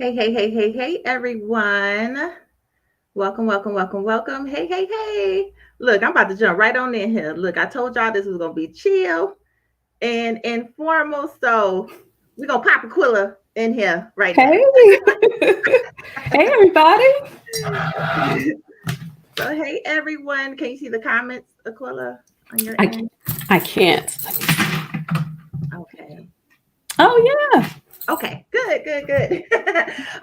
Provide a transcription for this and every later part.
Hey, everyone. Welcome. Hey. Look, I'm about to jump right on in here. Look, I told y'all this was going to be chill and informal. So we're going to pop Aquilla in here right now. Hey, hey, everybody. So, hey, everyone. Can you see the comments, Aquilla, on your I, end? I can't. Okay. Oh, yeah. Okay, good.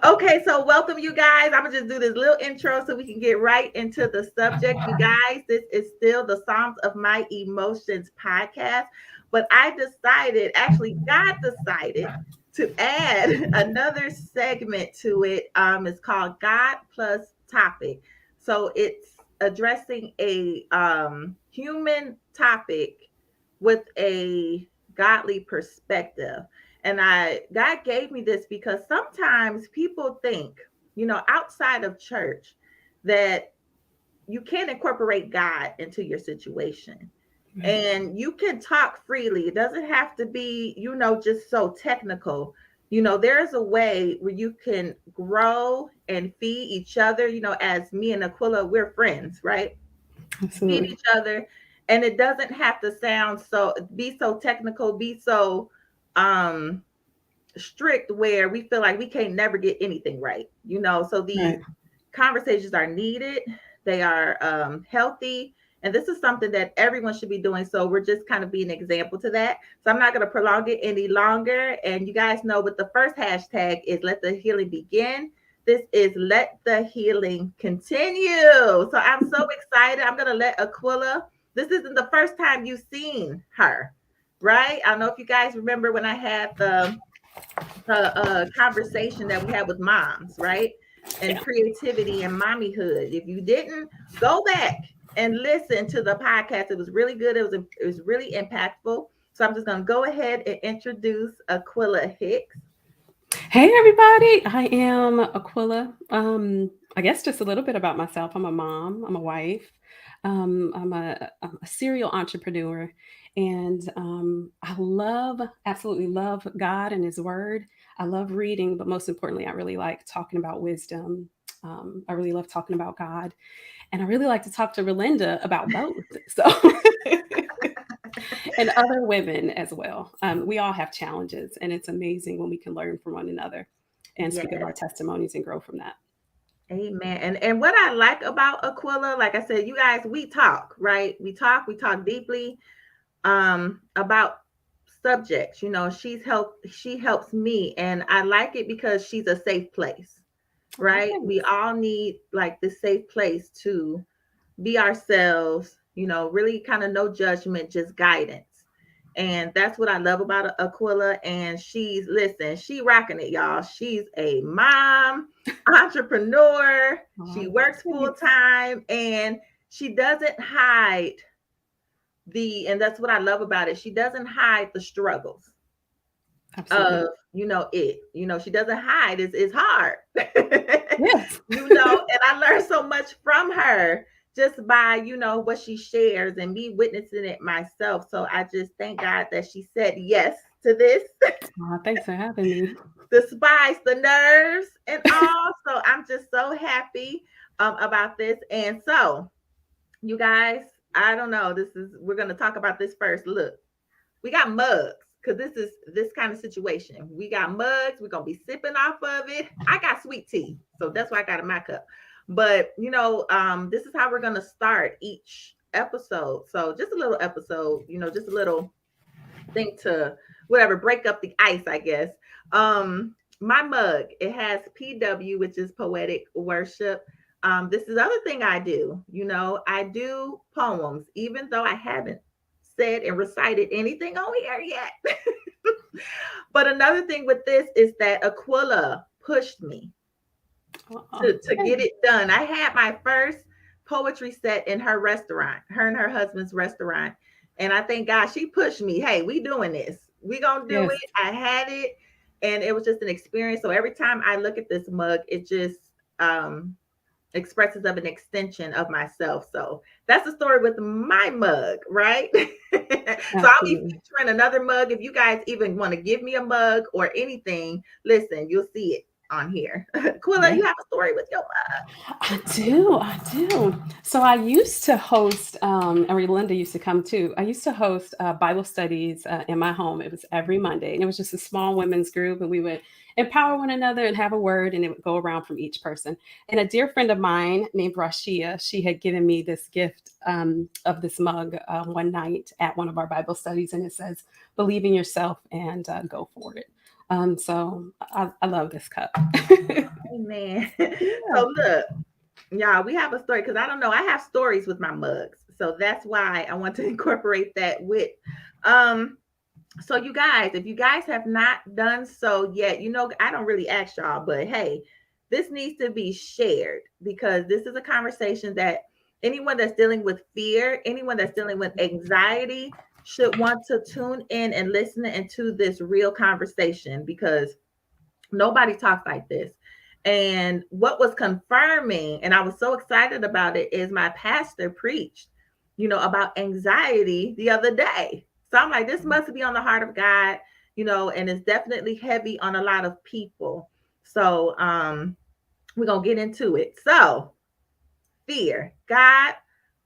Okay, so welcome you guys. I'm gonna just do this little intro so we can get right into the subject. You guys, this is still the Psalms of My Emotions podcast, but actually, God decided to add another segment to it. It's called God plus topic. So it's addressing a human topic with a godly perspective. And God gave me this because sometimes people think, outside of church, that you can't incorporate God into your situation. Right. And you can talk freely. It doesn't have to be, just so technical. There's a way where you can grow and feed each other. As me and Aquila, we're friends, right? Feed Absolutely. each other. And it doesn't have to be so technical, be so um strict where we feel like we can't never get anything right. So these Right. conversations are needed, they are healthy, and this is something that everyone should be doing. So we're just kind of being an example to that. So I'm not going to prolong it any longer. And you guys know what the first hashtag is: let the healing begin. This is let the healing continue. So I'm so excited. I'm going to let Aquila, this isn't the first time you've seen her, right? I don't know if you guys remember when I had the conversation that we had with moms, right? And Yeah. creativity and mommyhood. If you didn't, go back and listen to the podcast. It was really good. It was really impactful. So I'm just gonna go ahead and introduce Aquilla Hicks. Hey, everybody. I am Aquilla. I guess just a little bit about myself. I'm a mom. I'm a wife. I'm a serial entrepreneur, and absolutely love God and His Word. I love reading, but most importantly, I really like talking about wisdom. I really love talking about God, and I really like to talk to Relinda about both. So, and other women as well. We all have challenges, and it's amazing when we can learn from one another and speak of Yes. our testimonies and grow from that. Amen. And what I like about Aquilla, like I said, you guys, we talk, right? We talk deeply about subjects. She helps me, and I like it because she's a safe place, Oh, right? We thanks. all need like this safe place to be ourselves, really kind of no judgment, just guidance. And that's what I love about Aquila. And she rocking it, y'all. She's a mom, entrepreneur. She Oh, works full thanks. time, and she doesn't hide and that's what I love about it. She doesn't hide the struggles Absolutely. of, she doesn't hide. It's hard. Yes. And I learned so much from her just by, what she shares and me witnessing it myself. So I just thank God that she said yes to this, Thanks for having me. despite the nerves and all. So I'm just so happy about this. And so, you guys, I don't know. We're going to talk about this first. Look, we got mugs because this is this kind of situation. We got mugs. We're gonna be sipping off of it. I got sweet tea, so that's why I got in my cup. But this is how we're gonna start each episode. So just a little episode, just a little thing to whatever break up the ice, I guess. My mug, it has PW, which is poetic worship. This is the other thing I do. I do poems, even though I haven't said and recited anything on here yet. But another thing with this is that Aquila pushed me to get Thanks. it done. I had my first poetry set in her restaurant, her and her husband's restaurant. And I thank God she pushed me. Hey, we doing this. We gonna do Yes. it. I had it, and it was just an experience. So every time I look at this mug, it just expresses of an extension of myself. So that's the story with my mug, right? So I'll be Absolutely. featuring another mug. If you guys even want to give me a mug or anything, listen, you'll see it. on here. Quilla, Yeah. you have a story with your I do, I do. So I used to host, and Linda used to come too. I used to host Bible studies in my home. It was every Monday, and it was just a small women's group, and we would empower one another and have a word, and it would go around from each person. And a dear friend of mine named Rashia, she had given me this gift of this mug one night at one of our Bible studies, and it says, "Believe in yourself and go for it." So I love this cup. Amen. Yeah. So look, y'all, we have a story because I don't know. I have stories with my mugs. So that's why I want to incorporate that with um so you guys, if you guys have not done so yet, I don't really ask y'all, but hey, this needs to be shared because this is a conversation that anyone that's dealing with fear, anyone that's dealing with anxiety should want to tune in and listen into this real conversation because nobody talks like this. And what was confirming, and I was so excited about it, is my pastor preached, about anxiety the other day. So I'm like, this must be on the heart of God, and it's definitely heavy on a lot of people. So we're gonna get into it. So fear, God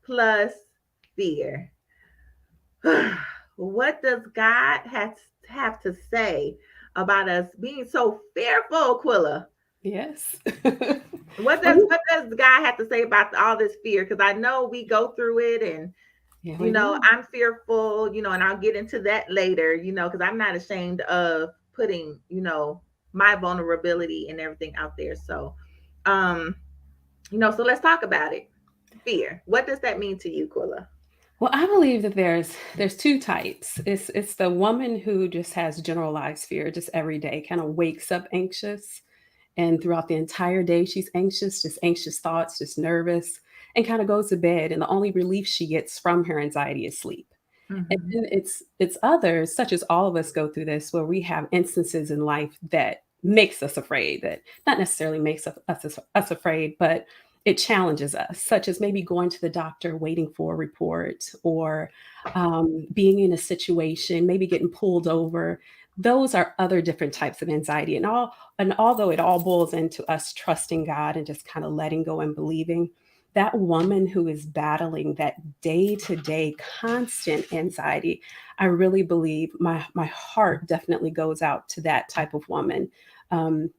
plus fear. What does God have to say about us being so fearful, Aquilla? Yes. What Well, does what does God have to say about all this fear? Because I know we go through it, and yeah, we do. I'm fearful, and I'll get into that later, because I'm not ashamed of putting, my vulnerability and everything out there. So, um, so let's talk about it. Fear. What does that mean to you, Quilla? Well, I believe that there's two types. It's the woman who just has generalized fear, just every day, kind of wakes up anxious, and throughout the entire day she's anxious, just anxious thoughts, just nervous, and kind of goes to bed, and the only relief she gets from her anxiety is sleep. And Mm-hmm. then it's others, such as all of us go through this, where we have instances in life that makes us afraid, that not necessarily makes us afraid, but it challenges us, such as maybe going to the doctor, waiting for a report, or being in a situation, maybe getting pulled over. Those are other different types of anxiety, and although it all boils into us trusting God and just kind of letting go and believing, that woman who is battling that day to day constant anxiety, I really believe my heart definitely goes out to that type of woman,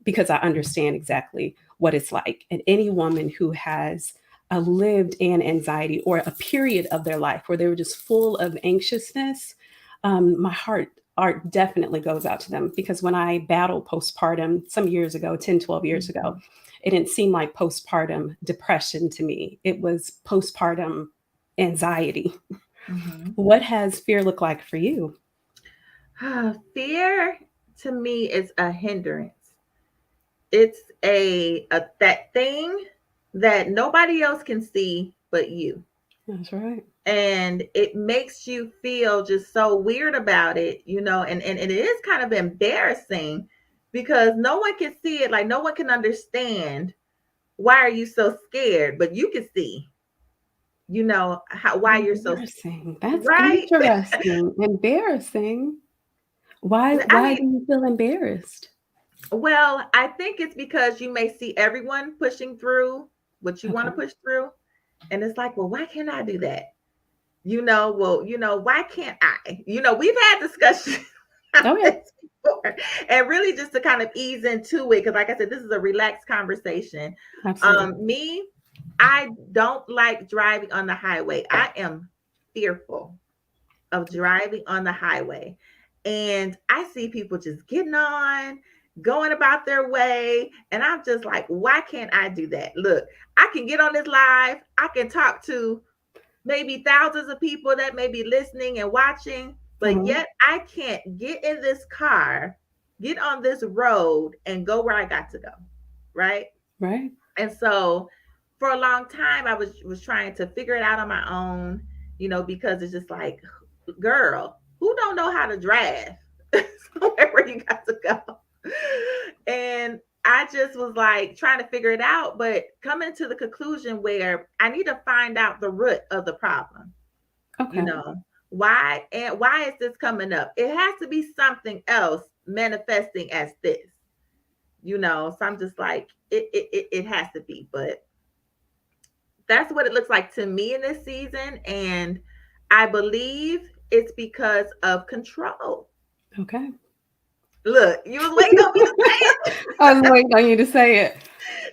because I understand exactly what it's like. And any woman who has lived in anxiety or a period of their life where they were just full of anxiousness, my heart art definitely goes out to them, because when I battled postpartum some years ago, 10, 12 years ago, Mm-hmm. it didn't seem like postpartum depression to me. It was postpartum anxiety. Mm-hmm. What has fear look like for you? Fear to me is a hindrance. It's a that thing that nobody else can see but you. That's right. And it makes you feel just so weird about it, and it is kind of embarrassing because no one can see it, like no one can understand why are you so scared, but you can see, why you're so Embarrassing. That's right. interesting. Embarrassing. Why I why mean, do you feel embarrassed? well, I think it's because you may see everyone pushing through what you want to Okay. push through, and it's like, well, why can't I do that? Well, why can't I? We've had discussions about Oh yeah, this before, and really just to kind of ease into it, because like I said, this is a relaxed conversation. absolutely. Me, I don't like driving on the highway. I am fearful of driving on the highway. And I see people just getting on, going about their way. And I'm just like, why can't I do that? Look, I can get on this live, I can talk to maybe thousands of people that may be listening and watching, but Uh-huh. yet I can't get in this car, get on this road, and go where I got to go. Right. Right. And so for a long time, I was trying to figure it out on my own, because it's just like, girl, who don't know how to drive somewhere where you got to go? And I just was like trying to figure it out, but coming to the conclusion where I need to find out the root of the problem. You Okay. know, why is this coming up? It has to be something else manifesting as this. So I'm just like, it has to be. But that's what it looks like to me in this season. And I believe it's because of control. Okay. Look, you was waiting on me to say it. I was waiting on you to say it.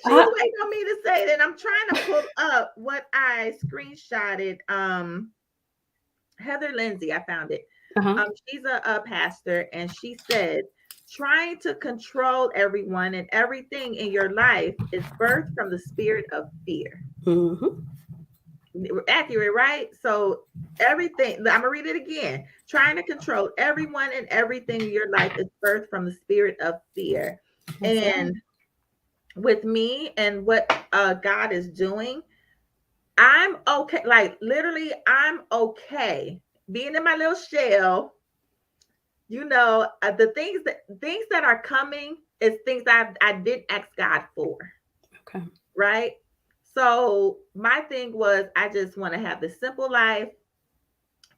She I, was waiting on me to say it. And I'm trying to pull up what I screenshotted. Heather Lindsay, I found it. uh-huh. She's a pastor, and she said, trying to control everyone and everything in your life is birthed from the spirit of fear. Hmm. Accurate, right? So everything, I'm gonna read it again. Trying to control everyone and everything in your life is birthed from the spirit of fear. That's right. And with me and what God is doing, I'm okay. Like literally, I'm okay being in my little shell. The things that are coming is things that I didn't ask God for, Okay. right? So my thing was, I just want to have the simple life,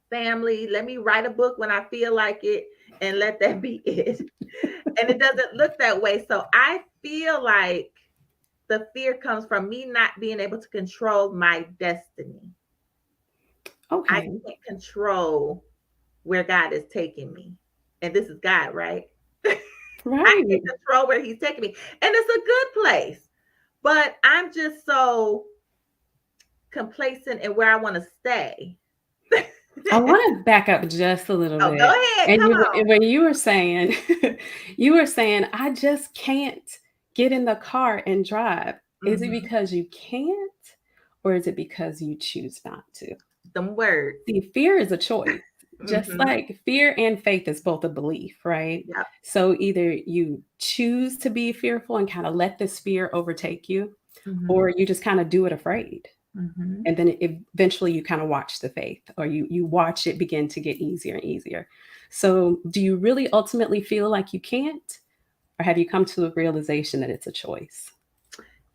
family. Let me write a book when I feel like it, and let that be it. And it doesn't look that way. So I feel like the fear comes from me not being able to control my destiny. I Okay. can't control where God is taking me. And this is God, right? I Right. can't control where he's taking me. And it's a good place. But I'm just so complacent in where I want to stay. I want to back up just a little Oh, go bit. ahead. And Come you on. when you were saying you were saying I just can't get in the car and drive. Is it Hmm. because you can't or is it because you choose not to? Them words. See, fear is a choice. Just Hmm. like fear and faith is both a belief, right? Yep. So either you choose to be fearful and kind of let this fear overtake you, Hmm. or you just kind of do it afraid. Hmm. And then eventually you kind of watch the faith, or you watch it begin to get easier and easier. So do you really ultimately feel like you can't, or have you come to a realization that it's a choice?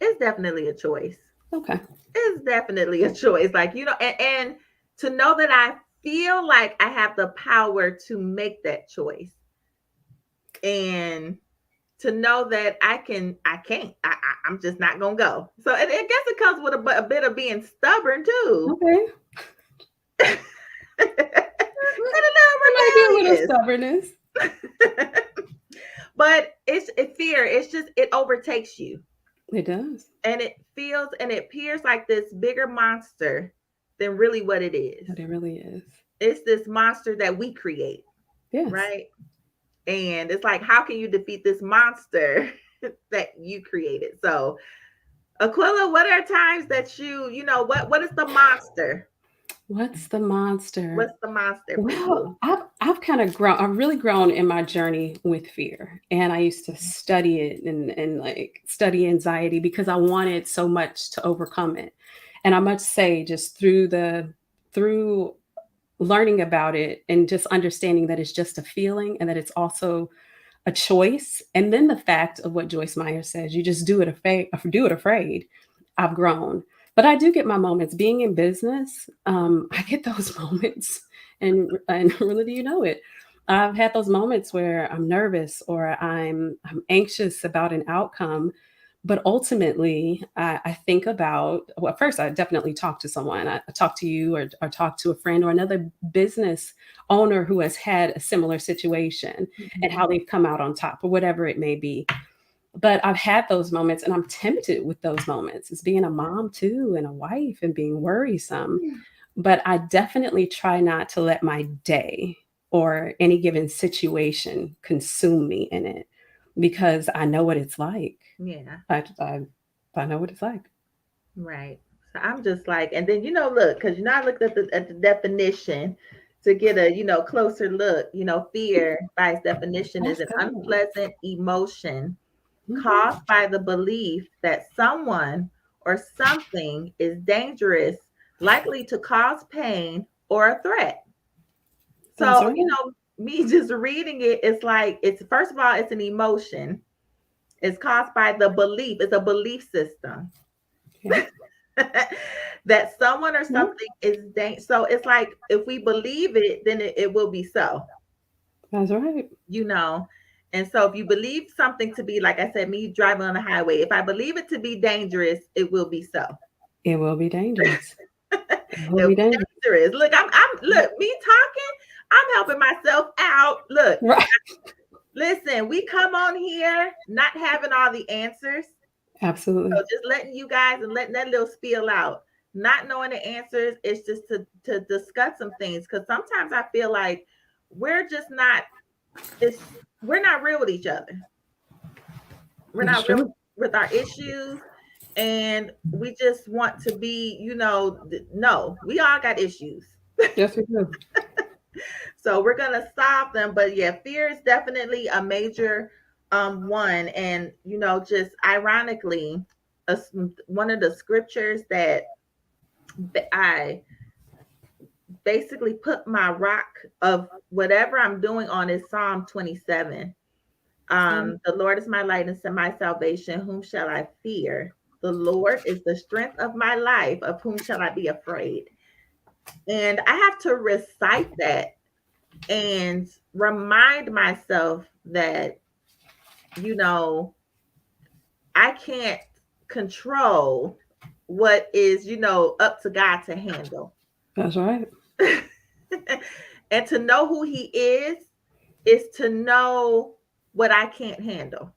It's definitely a choice. Okay. It's definitely a choice. Like, and to know that I feel like I have the power to make that choice. And to know that I can't, I'm just not gonna go. So I guess it comes with a bit of being stubborn too, Okay. and There might be a a little little stubbornness. rebellious. But it's fear. It's just it overtakes you, It does. and it feels and it appears like this bigger monster than really what it is. But it really is. It's this monster that we create, Yes. right? And it's like, how can you defeat this monster that you created? So Aquila, what are times that what is the monster? What's the monster? What's the monster for Well, you? I've kind of grown. I've really grown in my journey with fear, and I used to study it and like study anxiety because I wanted so much to overcome it. And I must say, just through learning about it and just understanding that it's just a feeling and that it's also a choice, and then the fact of what Joyce Meyer says, you just do it afraid. I've grown, but I do get my moments being in business. I get those moments, and really, do you know it? I've had those moments where I'm nervous or I'm anxious about an outcome, but ultimately, I think about, well, first, I definitely talk to someone. I talk to you, or talk to a friend or another business owner who has had a similar situation and Mhm. how they've come out on top or whatever it may be. But I've had those moments and I'm tempted with those moments as being a mom too and a wife and being worrisome. But I definitely try not to let my day or any given situation consume me in it because I know what it's like. Yeah, I, I, I know what it's like. right. So I'm just like, and then look, because I looked at the definition to get a closer look. Fear by its definition is That's an good. unpleasant emotion caused Mhm. by the belief that someone or something is dangerous, likely to cause pain or a threat. That's So, right. me just reading it, it's like, it's first of all, it's an emotion. It's caused by the belief. It's a belief system Yeah. that someone or Yeah. something is dangerous. So it's like if we believe it, then it will be so, That's right. you know. And so if you believe something to be, like I said, me driving on the highway, if I believe it to be dangerous, it will be so. It will be dangerous. It will It'll be be dangerous. dangerous. Look, look, me talking, I'm helping myself out. Look, Right. listen, we come on here not having all the answers. So Absolutely. just letting you guys and letting that little spiel out, not knowing the answers, it's just to discuss some things. Because sometimes I feel like we're just not, it's we're not real with each other. We're It is not real true. with our issues. And we just want to be, no, we all got issues. Yes, we do. So we're gonna solve them. But yeah, fear is definitely a major one. And just ironically, one of the scriptures that I basically put my rock of whatever I'm doing on is Psalm 27. Okay. The Lord is my light and my salvation. Whom shall I fear? The Lord is the strength of my life. Of whom shall I be afraid? And I have to recite that and remind myself that, you know, I can't control what is, up to God to handle. That's right. And to know who He is to know what I can't handle.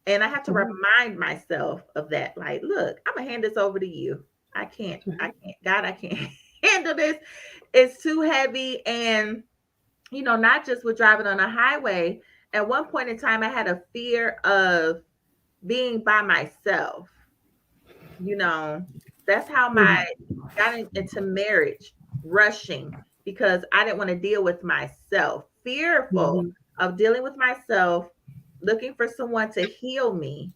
And I have to Mhm. remind myself of that. Like, look, I'm gonna hand this over to you. That's right. God, I can't handle this. It's too heavy. And, not just with driving on a highway. At one point in time, I had a fear of being by myself. You know, that's how Mhm. my got into marriage, rushing because I didn't want to deal with myself, fearful Mhm. of dealing with myself, looking for someone to heal me.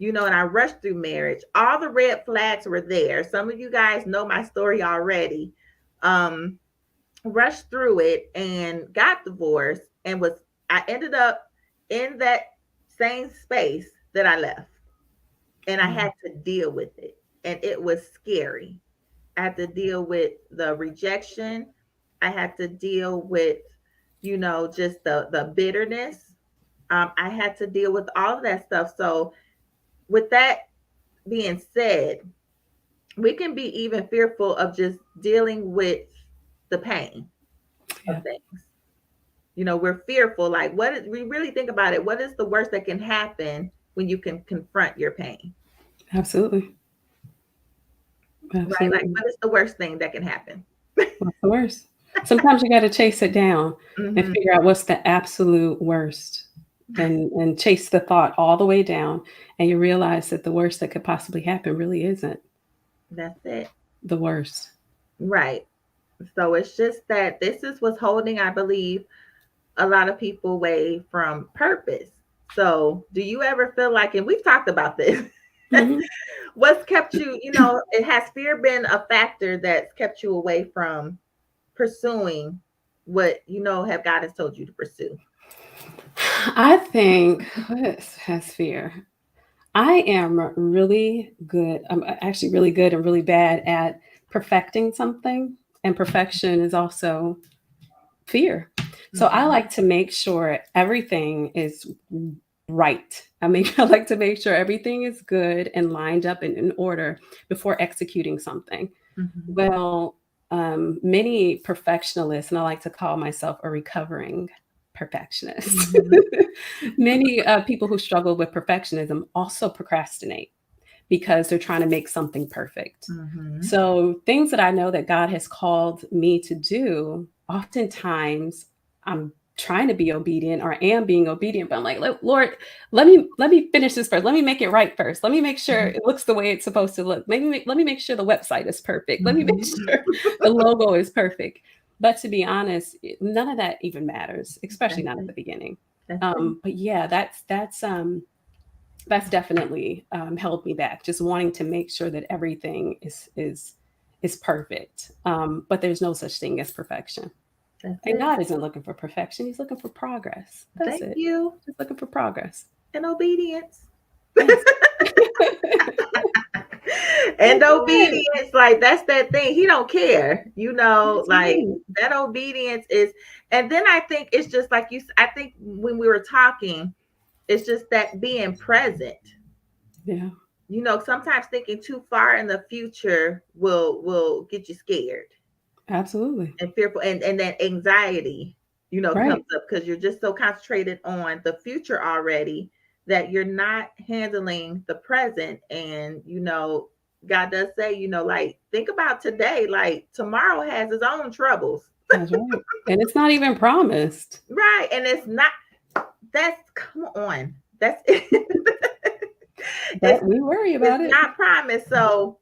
And I rushed through marriage. All the red flags were there. Some of you guys know my story already. Um, Rushed through it and got divorced and I ended up in that same space that I left. And I had Wow. to deal with it. And it was scary. I had to deal with the rejection. I had to deal with, just the bitterness. I had to deal with all of that stuff. So, with that being said, we can be even fearful of just dealing with the pain of Yeah. things. We're fearful. Like, we really think about it? What is the worst that can happen when you can confront your pain? Absolutely. Right? Like, Absolutely. what is the worst thing that can happen? What's the worst? Sometimes you got to chase it down and Hmm. figure out what's the absolute worst, and chase the thought all the way down, and you realize that the worst that could possibly happen really isn't That's it. the worst. Right. So it's just that this is what's holding, I believe, a lot of people away from purpose. So, do you ever feel like, and we've talked about this, Mhm. what's kept you, it has fear been a factor that's kept you away from pursuing what have God has told you to pursue? I think what has fear. I am really good. I'm actually really good and really bad at perfecting something, and perfection is also fear. So I Mhm. like to make sure everything is right. I like to make sure everything is good and lined up and in order before executing something. Mhm. Well, many perfectionists, and I like to call myself a recovering perfectionist. Mhm. Many people who struggle with perfectionism also procrastinate because they're trying to make something perfect. Mhm. So, things that I know that God has called me to do, oftentimes I'm trying to be obedient or am being obedient, but I'm like, Lord, let me finish this first. Let me make it right first. Let me make sure Mhm. it looks the way it's supposed to look. Let me make sure the website is perfect. Let me make Mhm. sure the logo is perfect. But to be honest, none of that even matters, especially That's not at it. the beginning. That's it. But yeah, that's definitely held me back. Just wanting to make sure that everything is perfect. But there's no such thing as perfection. That's And it. God isn't looking for perfection. He's looking for progress. That's Thank it. you. Just looking for progress. And obedience. Yes. And That's it. obedience, like that's that thing. He don't care, That's like right. that obedience is. And then I think it's just like I think when we were talking, it's just that being present. Yeah, Sometimes thinking too far in the future will get you scared absolutely. and fearful, and that anxiety, comes Right. up because you're just so concentrated on the future already that you're not handling the present. And God does say, like, think about today, like tomorrow has its own troubles. That's right. And it's not even promised. Right. And it's not, that's, come on, that's it's But we worry it's about it. not promised. So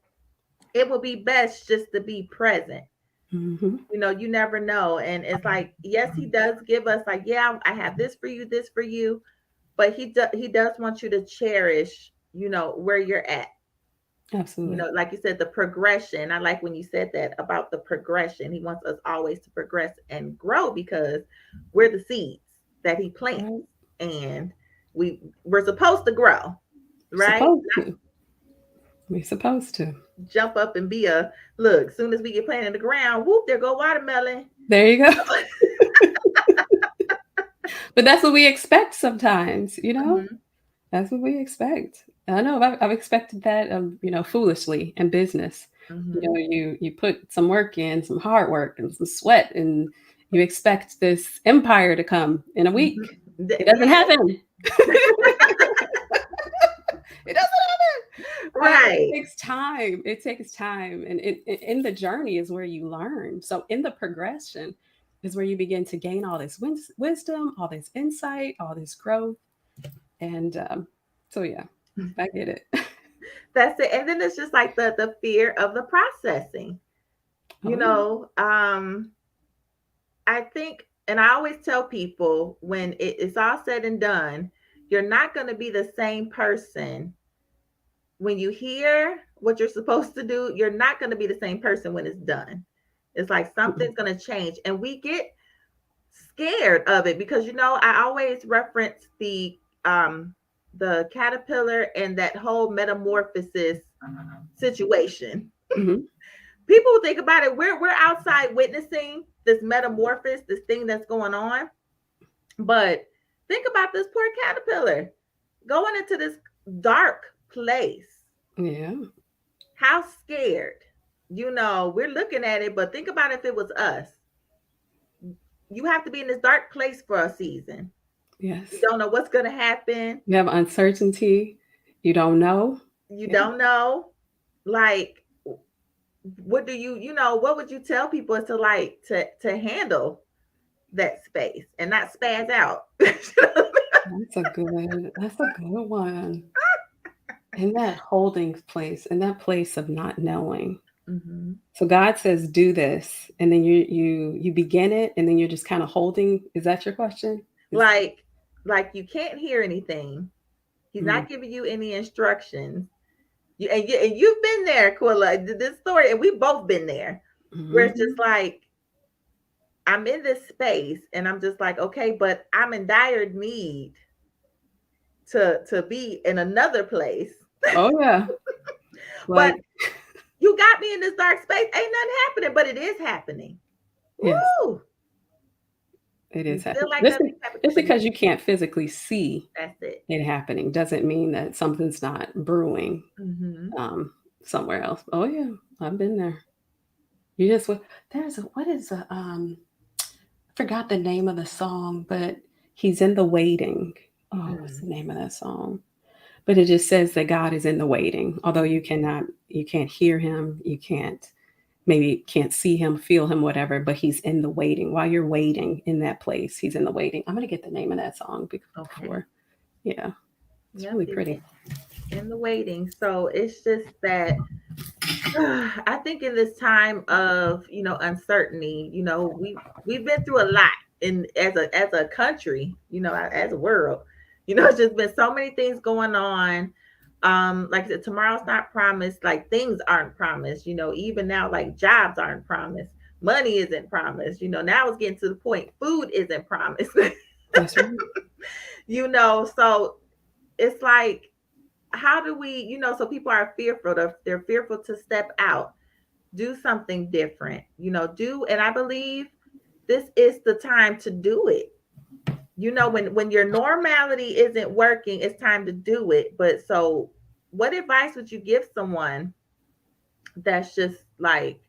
it would be best just to be present. Hmm. You never know. And it's like, yes, he does give us, like, yeah, I have this for you, but he does want you to cherish, where you're at. Absolutely. Like you said, the progression. I like when you said that about the progression. He wants us always to progress and grow because we're the seeds that he plants, Right. and we're supposed to grow, right? Supposed to. We're supposed to. Jump up and be a look. As soon as we get planted in the ground, whoop, there go watermelon. There you go. But that's what we expect sometimes, you know? Mhm, That's what we expect. I know I've expected that, foolishly in business. mhm. You put some work in, some hard work and some sweat, and you expect this empire to come in a week. Mhm. It doesn't Yeah, happen. It doesn't happen. It right. takes time. It takes time, and in the journey is where you learn. So in the progression is where you begin to gain all this wisdom, all this insight, all this growth, and so yeah, I get it. That's it. And then it's just like the fear of the processing. You Oh yeah. know, um, I think, and I always tell people when it's all said and done, you're not going to be the same person when you hear what you're supposed to do. You're not going to be the same person when it's done. It's like Mm-mm. something's going to change, and we get scared of it because I always reference the caterpillar and that whole metamorphosis situation. Mhm. People think about it, we're outside witnessing this metamorphosis, this thing that's going on, but think about this poor caterpillar going into this dark place. Yeah. How scared. We're looking at it, but think about if it was us. You have to be in this dark place for a season. You Yes. don't know what's going to happen. You have uncertainty. You don't know. You Yeah. don't know, like, what do what would you tell people to, like, to handle that space and not spaz out. That's a good one. In that holding place, in that place of not knowing. Hmm. So God says, "Do this," and then you begin it, and then you're just kind of holding. Is that your question? Is like you can't hear anything. He's mm, not giving you any instructions. And you've been there, Quilla. This story, and we've both been there, where it's just mhm. like I'm in this space, and I'm just like, okay, but I'm in dire need to be in another place. Oh yeah, But like you got me in this dark space. Ain't nothing happening, but it is happening. yes, Woo! it You is feel happening. like nothing's happening, Just but it because is. you can't physically see That's it. it happening doesn't mean that something's not brewing Hmm. um, somewhere else. Oh yeah, I've been there. You just there's a what is a I forgot the name of the song, but he's in the waiting. Oh, what's Mm. the name of that song? But it just says that God is in the waiting. Although you can't hear him, you can't see him, feel him, whatever, but he's in the waiting. While you're waiting in that place, he's in the waiting. I'm gonna get the name of that song Okay. before. Yeah, it's Yep. really He's pretty. in the waiting. So it's just that I think in this time of uncertainty, we've been through a lot in as a country, as a world. It's just been so many things going on. Like I said, tomorrow's not promised. Like, things aren't promised. Even now, like, jobs aren't promised. Money isn't promised. Now it's getting to the point food isn't promised. That's right. So it's like how do we, so people are fearful, they're fearful to step out, do something different, and I believe this is the time to do it. When your normality isn't working, it's time to do it. But so what advice would you give someone that's just like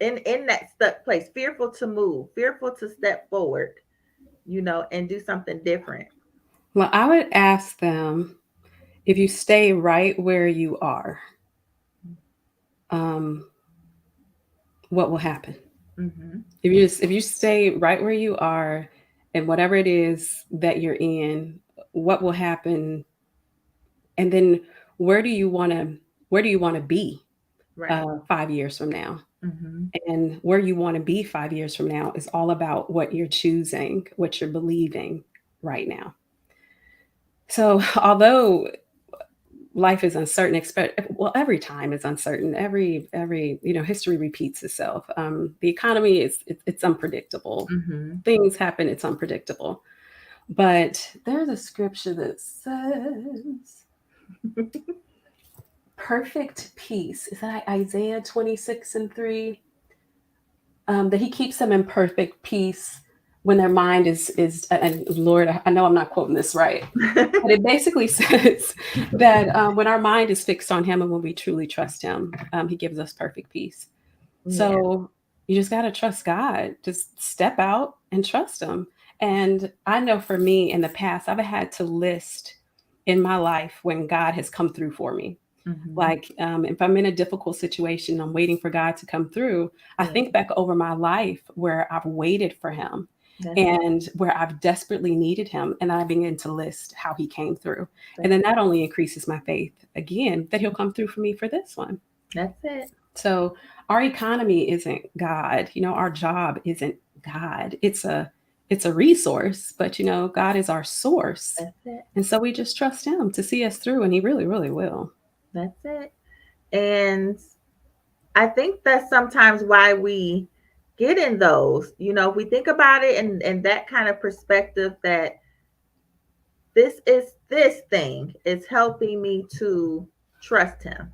in that stuck place, fearful to move, fearful to step forward, and do something different? Well, I would ask them, if you stay right where you are, um, what will happen? Mm-hmm. If you stay right where you are, and whatever it is that you're in, what will happen? And then where do you want to where do you want to be Right. 5 years from now? Mm-hmm. And where you want to be 5 years from now is all about what you're choosing, what you're believing right now. So, although life is uncertain, expect well, every time is uncertain. Every history repeats itself. The economy it's unpredictable. Mm-hmm. Things happen. It's unpredictable. But there's a scripture that says, "Perfect peace." Is that Isaiah 26:3? That He keeps them in perfect peace when their mind is. And Lord, I know I'm not quoting this right, but it basically says that when our mind is fixed on Him and when we truly trust Him, He gives us perfect peace. Yeah. So you just got to trust God. Just step out and trust Him. And I know for me in the past, I've had to list in my life when God has come through for me. Mm-hmm. Like, if I'm in a difficult situation, I'm waiting for God to come through. I Yeah. think back over my life where I've waited for Him That's it. and where I've desperately needed Him. And I begin to list how He came through. And That's then it. that only increases my faith again that He'll come through for me for this one. That's it. So our economy isn't God. Our job isn't God. It's a resource, but God is our source. That's it. And so we just trust Him to see us through, and He really, really will. That's it. And I think that's sometimes why we get in those, we think about it and that kind of perspective that this thing is helping me to trust him,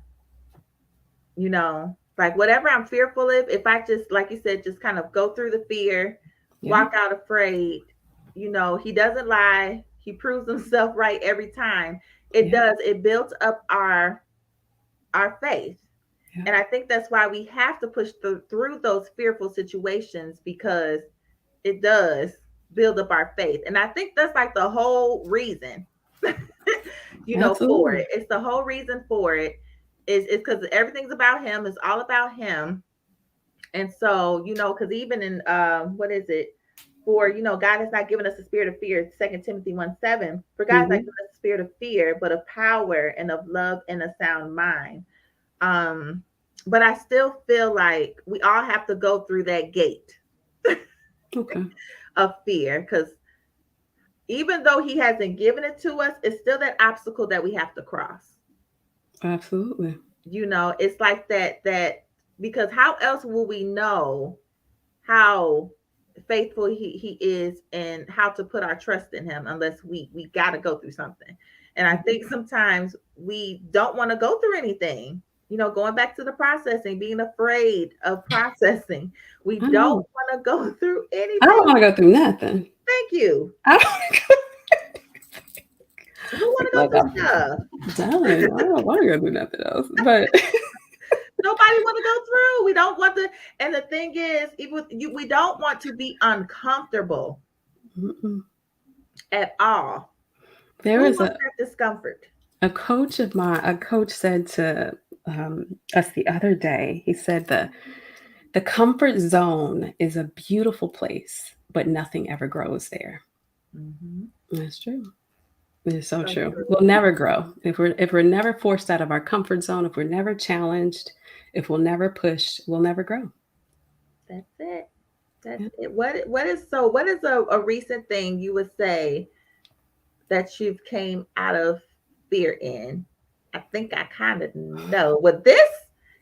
like whatever I'm fearful of, if I just, like you said, just kind of go through the fear, Yeah. walk out afraid, he doesn't lie. He proves himself right every time. It Yeah. does. It builds up our faith. Yeah. And I think that's why we have to push through those fearful situations because it does build up our faith. And I think that's like the whole reason, for Absolutely. it. It's the whole reason for it is because everything's about him. It's all about him. And so, because even in what is it? For God has not given us a spirit of fear. 2 Timothy 1:7. For God has not Hmm. given us a spirit of fear, but of power and of love and a sound mind. Um, but I still feel like we all have to go through that gate Okay. of fear because even though he hasn't given it to us, it's still that obstacle that we have to cross. Absolutely. It's like that because how else will we know how faithful he is and how to put our trust in him unless we got to go through something. And I Mhm. think sometimes we don't want to go through anything, going back to the processing, being afraid of processing. We I don't know. want to go through I don't anything. want to go through nothing. Thank you. I don't want to go. Who want to go Like through I'm stuff? done. I don't want to go through nothing else. But Nobody want to go through. We don't want to. And the thing is, even you, we don't want to be uncomfortable mm-mm. at all. There Who was wants that discomfort? a coach said to us the other day. He said the comfort zone is a beautiful place, but nothing ever grows there. Mm-hmm. That's true. It is so So true. true. We'll never grow if we're never forced out of our comfort zone. If we're never challenged, if we'll never push, we'll never grow. That's it. That's Yeah. it. What is a recent thing you would say that you've came out of fear in? I think I kind of know. What this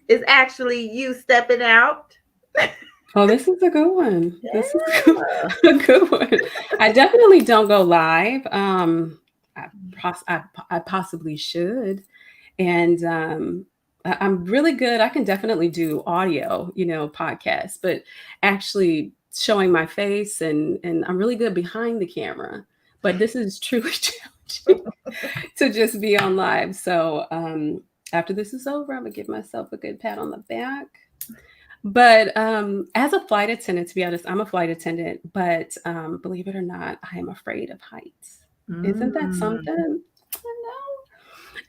is actually you stepping out. Oh, this is a good one. This is Yeah. a good one. I definitely don't go live. I possibly should. And I'm really good. I can definitely do audio, podcasts, but actually showing my face, and I'm really good behind the camera. But this is truly challenging to just be on live. So after this is over, I'm gonna give myself a good pat on the back. But as a flight attendant, to be honest, I'm a flight attendant, but believe it or not, I am afraid of heights. Isn't that Mm. something? I know.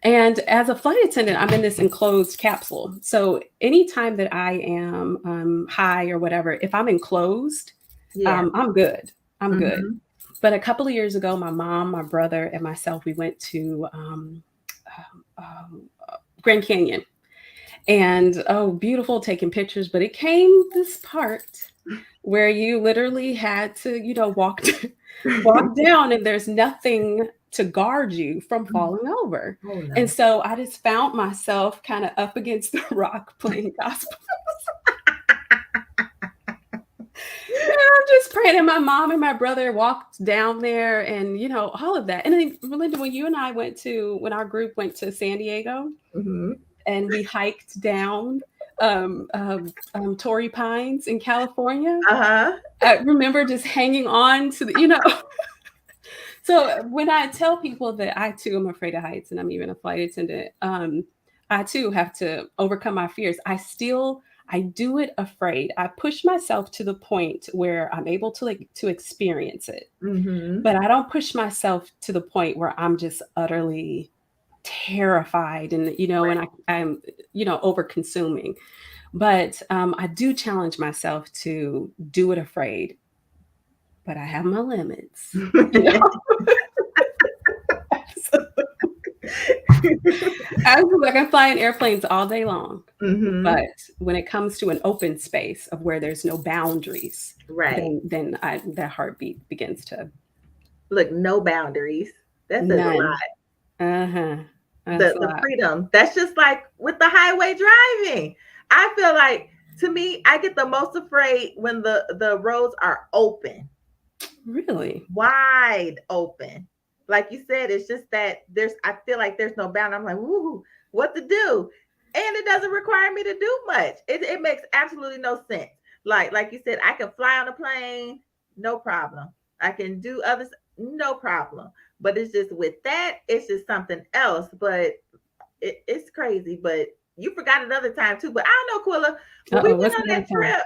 And as a flight attendant, I'm in this enclosed capsule. So anytime that I am high or whatever, if I'm enclosed, Yeah. I'm good. I'm good. Mhm. But a couple of years ago, my mom, my brother, and myself, we went to Grand Canyon. And oh, beautiful, taking pictures. But it came this part where you literally had to, walk walk down, and there's nothing to guard you from falling over. Oh And no. so I just found myself kind of up against the rock playing gospel. And I'm just praying. And my mom and my brother walked down there, and all of that. And then, Melinda, when our group went to San Diego, Mhm. and we hiked down Torrey Pines in California, Uh-huh. I remember just hanging on to the. So when I tell people that I too am afraid of heights, and I'm even a flight attendant, I too have to overcome my fears. I do it afraid. I push myself to the point where I'm able to experience it, Mhm. but I don't push myself to the point where I'm just utterly terrified, and Right. I'm over consuming. But I do challenge myself to do it afraid, but I have my limits. You know, I was like, I fly in airplanes all day long, Mhm. but when it comes to an open space of where there's no boundaries, Right. then that heartbeat begins to Look, no boundaries. That says a none. lot. Uh-huh. That's a The lot. freedom. That's just like with the highway driving. I feel like, to me, I get the most afraid when the roads are open, Really? wide open. Like you said, it's just that I feel like there's no bound. I'm like, woo, what to do? And it doesn't require me to do much. It makes absolutely no sense. Like you said, I can fly on a plane, no problem. I can do others, no problem. But it's just with that, it's just something else. But it's crazy. But you forgot another time too. But I don't know, Quilla. When we Uh-oh, went what's on another that time? trip,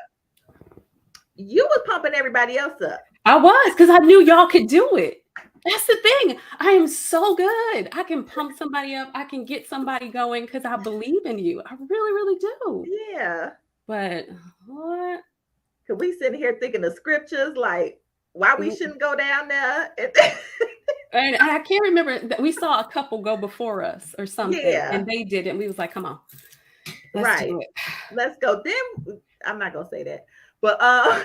you was pumping everybody else up. I was, because I knew y'all could do it. That's the thing. I am so good. I can pump somebody up. I can get somebody going because I believe in you. I really, really do. Yeah. But what? Cause we sitting here thinking of scriptures like why we Mm, shouldn't go down there. and I can't remember that we saw a couple go before us or something, Yeah, and they did it. And we was like, "Come on, let's right. do it." Let's go. Then I'm not gonna say that, but Oh,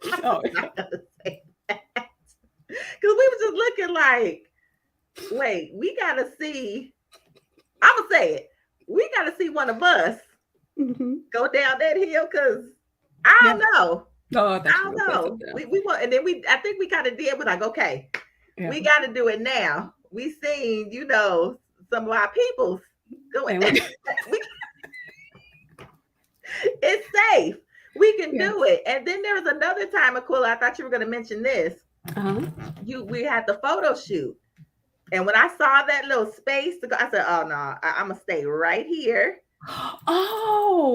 I'm not gonna say that because we were just looking like, wait, we gotta see. I'm gonna say it. We gotta see one of us hmm, go down that hill because I yeah. don't know. Oh, I I thought you were don't gonna say know. something else. We want, and then I think we kind of did. We're like, okay, Yeah, we got to do it now. We seen, some of our peoples going. and we, we, it's safe. We can yeah. do it. And then there was another time, Aquila. I thought you were going to mention this. Uh-huh. We had the photo shoot, and when I saw that little space to go, I said, "Oh no, I'm gonna stay right here." Oh,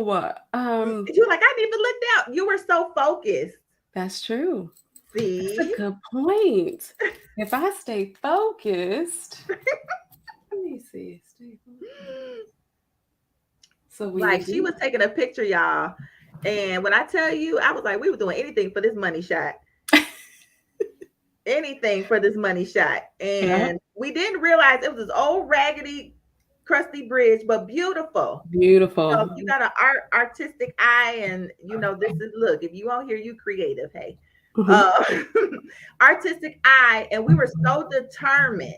You were like, I didn't even look down. You were so focused. that's true. That's a See, good point. If I stay focused, let me see. Stay focused. So we like would she do was taking a picture, y'all. And when I tell you, I was like, we were doing anything for this money shot, anything for this money shot. that. And we didn't realize it was this old raggedy, crusty bridge, but beautiful. So Beautiful. if you got an artistic eye, and this is, look, if you won't hear, you creative, hey, Mhm. uh, artistic eye, and we were so determined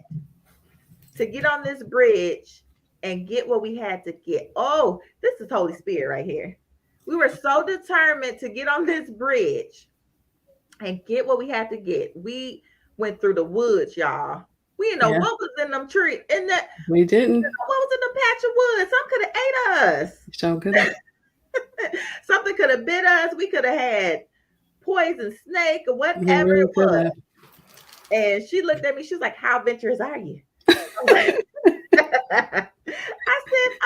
to get on this bridge and get what we had to get. Oh, this is Holy Spirit right here. We were so determined to get on this bridge and get what we had to get. We went through the woods, y'all. We didn't know Yeah. what was them tree in that We didn't. what was in the patch of wood. Some could have ate us. So could have. Something could have bit us. We could have had poison snake or We whatever really it could was. have. And she looked at me. She was like, "How adventurous are you?" I was like, I said,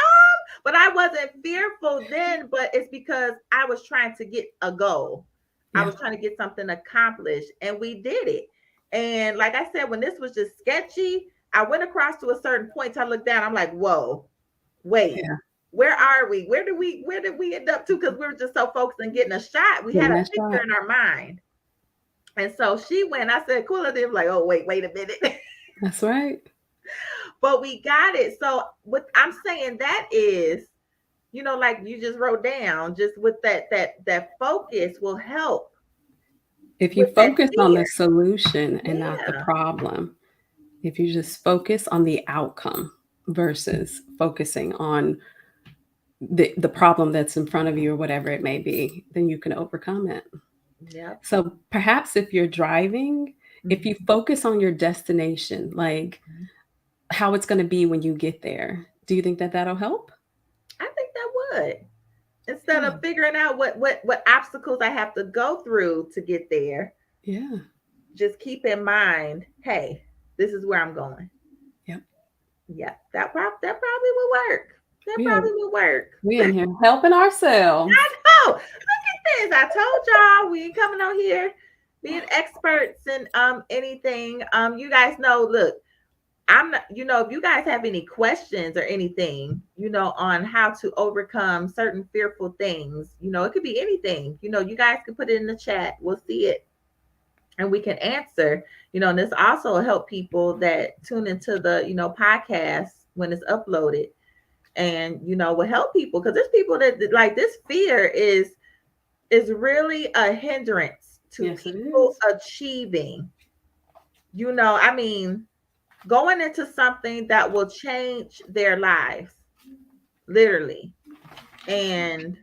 but I wasn't fearful then, but it's because I was trying to get a goal. I Yeah. was trying to get something accomplished, and we did it. And like I said, when this was just sketchy, I went across to a certain point. I looked down, I'm like, whoa, wait, Yeah. where are we? Where did we end up to? Because we were just so focused on getting a shot. We had Getting a that picture shot. in our mind. And so she went, I said, cool. And they were like, oh, wait a minute. That's right. But we got it. So what I'm saying that is, like you just wrote down, just with that focus will help If you with that focus on fear. the solution and not the Yeah. problem, if you just focus on the outcome versus focusing on the problem that's in front of you or whatever it may be, then you can overcome it. Yep. So perhaps if you're driving, if you Mhm. focus on your destination, like Mhm. how it's going to be when you get there, do you think that that'll help? I think that would. Instead Yeah. of figuring out what obstacles I have to go through to get there, Yeah. just keep in mind, hey, this is where I'm going. Yep. Yeah, that probably will work. That We are probably will work. we in here helping ourselves. Oh, look at this. I told y'all we ain't coming on here being experts in anything. You guys know, look, I'm not, if you guys have any questions or anything, on how to overcome certain fearful things, it could be anything, you guys can put it in the chat. We'll see it and we can answer, and this also will help people that tune into the, podcast when it's uploaded and, will help people because there's people that like this fear is really a hindrance to Yes, it people is. achieving, I mean, going into something that will change their lives, literally. And,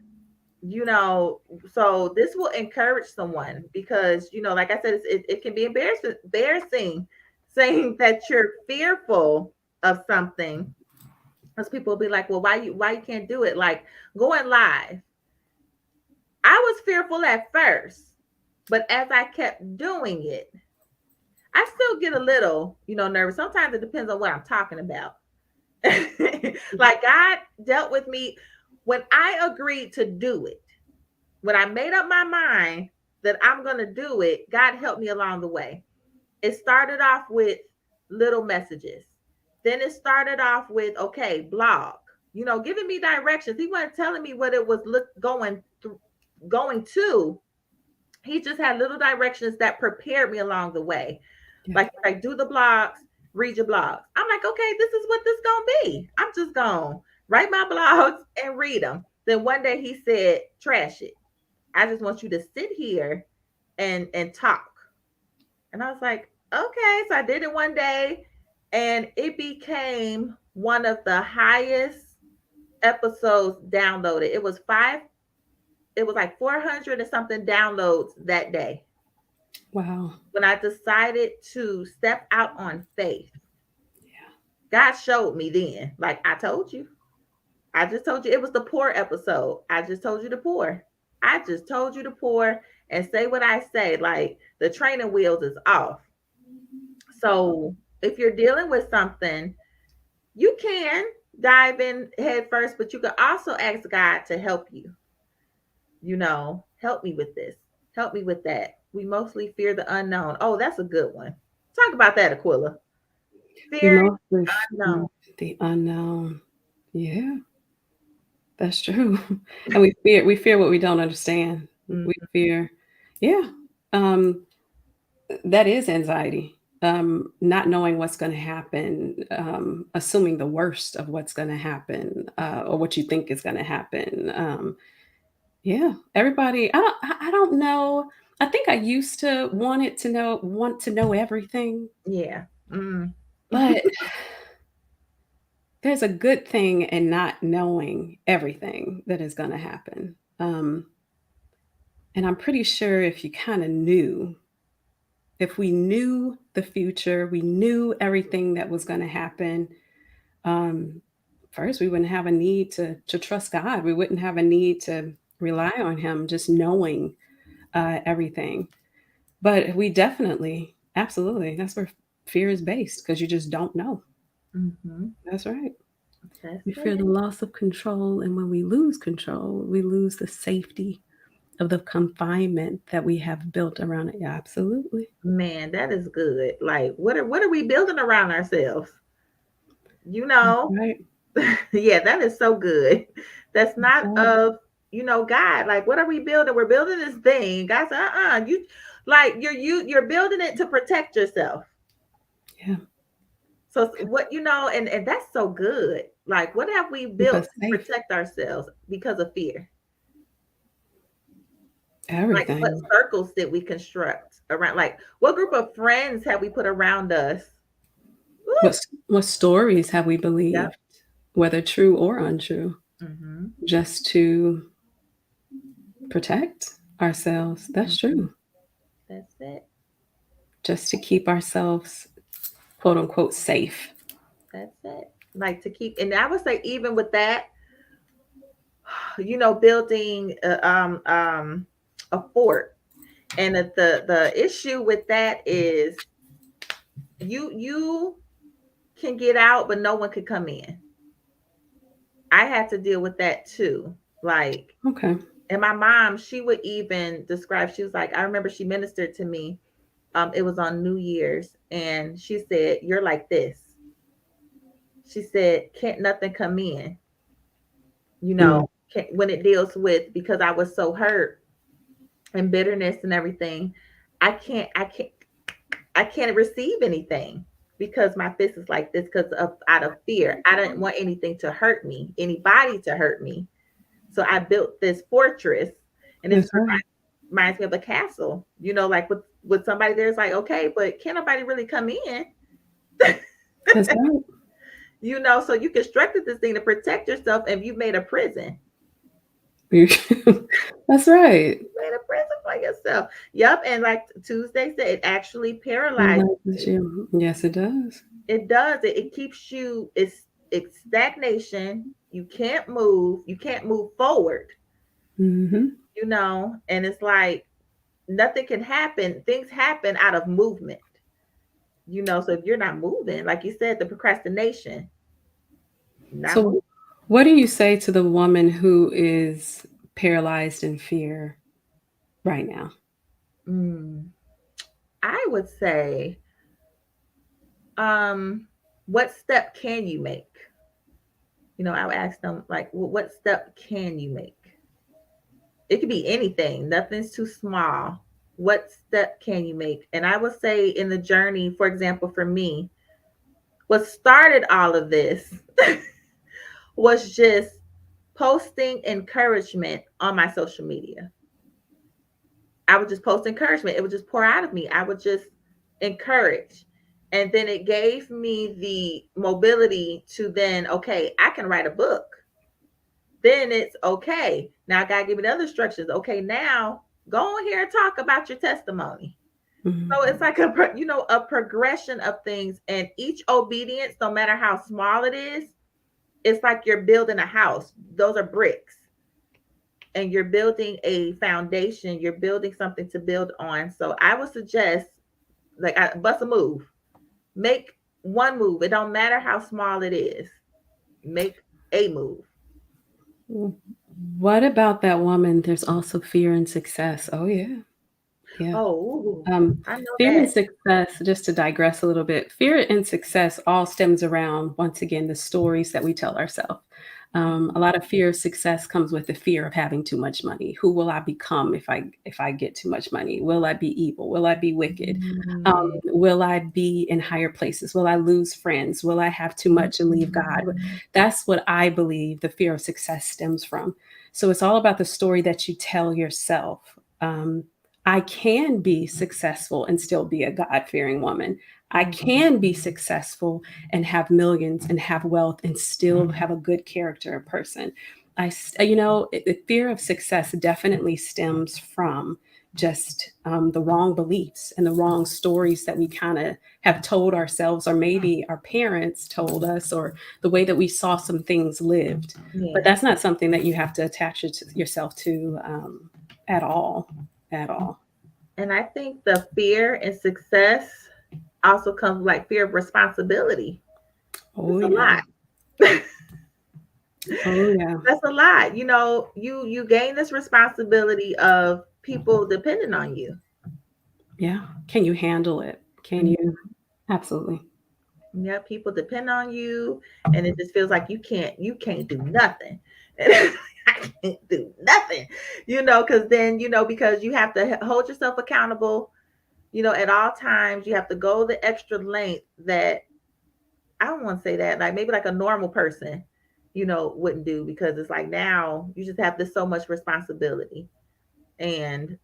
you know, so this will encourage someone because, like I said, it can be embarrassing saying that you're fearful of something because people will be like, well, why you can't do it? Like going live. I was fearful at first, but as I kept doing it, I still get a little, nervous. Sometimes it depends on what I'm talking about. Like God dealt with me when I agreed to do it. When I made up my mind that I'm going to do it, God helped me along the way. It started off with little messages. Then it started off with, okay, blog, giving me directions. He wasn't telling me what it was going to. He just had little directions that prepared me along the way. Yeah. Like do the blogs, read your blogs. I'm like, okay, this is what this gonna be. I'm just gonna write my blogs and read them. Then one day he said, trash it. I just want you to sit here and talk. And I was like, okay. So I did it one day and it became one of the highest episodes downloaded. It was like 400 and something downloads that day Wow. when I decided to step out on faith. Yeah. God showed me then, like I told you. I just told you it was the poor episode. I just told you to pour. I just told you to pour and say what I say. Like the training wheels is off. So if you're dealing with something, you can dive in head first, but you can also ask God to help you. Help me with this. Help me with that. We mostly fear the unknown. Oh, that's a good one. Talk about that, Aquila. We Fear mostly fear unknown. the unknown. Yeah, that's true. And we fear what we don't understand. We Mhm. fear, yeah. Um, that is anxiety. Not knowing what's going to happen, assuming the worst of what's going to happen, or what you think is going to happen. Yeah, everybody. I don't know. I think I used to want to know everything, Yeah. Mm. but there's a good thing in not knowing everything that is going to happen. And I'm pretty sure if you kind of knew, If we knew the future, we knew everything that was going to happen, um, first, we wouldn't have a need to trust God. We wouldn't have a need to rely on Him, just knowing everything. But we definitely, absolutely, that's where fear is based because you just don't know. Mm-hmm. That's right. That's We fear the it. loss of control, and when we lose control, we lose the safety of the confinement that we have built around it. Yeah, absolutely. Man, that is good. Like, what are we building around ourselves? You That's know, right. yeah, that is so good. That's That's not right. of, God. Like, what are we building? We're building this thing. God said, you like you're building it to protect yourself. Yeah. So what and that's so good. Like, what have we Keep built us to safe. protect ourselves because of fear? Like, what Everything. circles did we construct around? Like, what group of friends have we put around us? Woo! What stories have we Yep. believed, whether true or untrue, Mm-hmm. just to protect ourselves? That's Mm-hmm. true. That's it. Just to keep ourselves, quote unquote, safe. That's it. Like, to keep, and I would say even with that, building a fort, and the issue with that is you can get out, but no one can come in. I had to deal with that too. Like, Okay. and my mom, she would even describe. She was like, I remember she ministered to me. It was on New Year's, and she said, "You're like this." She said, "Can't nothing come in?" You Mm, know, when it deals with, because I was so hurt and bitterness and everything, I can't, I can't, I can't receive anything because my fist is like this because of out of fear. I didn't want anything to hurt me, anybody to hurt me. So I built this fortress, and this that's right. reminds me of a castle. Like with somebody there's like, okay, but can't nobody really come in. That's right. So you constructed this thing to protect yourself, and you made a prison. You- that's right. Made a prison for yourself. Yep. And like Tuesday said, it actually paralyzes Realizes you. you. Yes, it does. It does. It keeps you. It's stagnation. You can't move. You can't move forward. Hmm. And it's like nothing can happen. Things happen out of movement. So if you're not moving, like you said, the procrastination, not So, moving. what do you say to the woman who is paralyzed in fear right now? Mm, I would say, um, what step can you make? I would ask them like, what step can you make? It could be anything. Nothing's too small. What step can you make? And I would say in the journey, for example, for me, what started all of this was just posting encouragement on my social media. I would just post encouragement. It would just pour out of me. I would just encourage. And then it gave me the mobility to then, okay, I can write a book. Then it's okay. Now I gotta give it other instructions. Okay, now go on here and talk about your testimony. Mhm. So it's like a progression of things, and each obedience, no matter how small it is, it's like you're building a house. Those are bricks, and you're building a foundation. You're building something to build on. So I would suggest, like, I bust a move, make one move. It don't matter how small it is. Make a move. W- What about that woman? There's also fear and success. Oh, yeah. Yeah. Oh, ooh, Um, I know Fear and that. success, just to digress a little bit, fear and success all stems around, once again, the stories that we tell ourselves. A lot of fear of success comes with the fear of having too much money. Who will I become if I get too much money? Will I be evil? Will I be wicked? Mm, Will I be in higher places? Will I lose friends? Will I have too much and leave God? mm, That's what I believe the fear of success stems from. So it's all about the story that you tell yourself. Um, I can be successful and still be a God fearing woman. I mm, can be successful and have millions and have wealth and still have a good character person. The fear of success definitely stems from just the wrong beliefs and the wrong stories that we kind of have told ourselves, or maybe our parents told us, or the way that we saw some things lived. But Yeah. that's not something that you have to attach yourself to at all, at all. And I think the fear and success also comes like fear of responsibility. Oh That's a yeah. lot. Oh yeah. That's a lot. You gain this responsibility of people depending on you. Yeah. Can you handle it? Can you? Absolutely. Yeah, people depend on you, and it just feels like you can't do nothing. And I can't do nothing, because then because you have to hold yourself accountable, at all times. You have to go the extra length that I don't want to say that, like maybe like a normal person, wouldn't do, because it's like now you just have this so much responsibility, and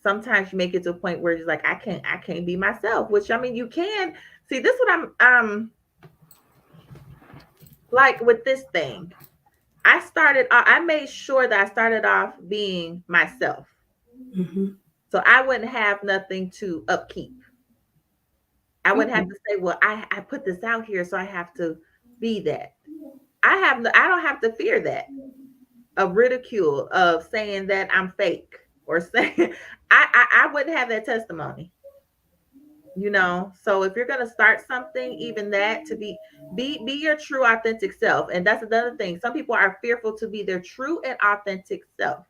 sometimes you make it to a point where it's like I can't be myself, which I mean you can see. This is what I'm like with this thing. I made sure that I started off being myself. Hmm. So I wouldn't have nothing to upkeep. I wouldn't have Okay. to say, well, I put this out here, so I have to be that. I don't have to fear that, of ridicule, of saying that I'm fake, or saying I wouldn't have that testimony. So if you're gonna start something, even that, to be your true authentic self. And that's another thing. Some people are fearful to be their true and authentic self.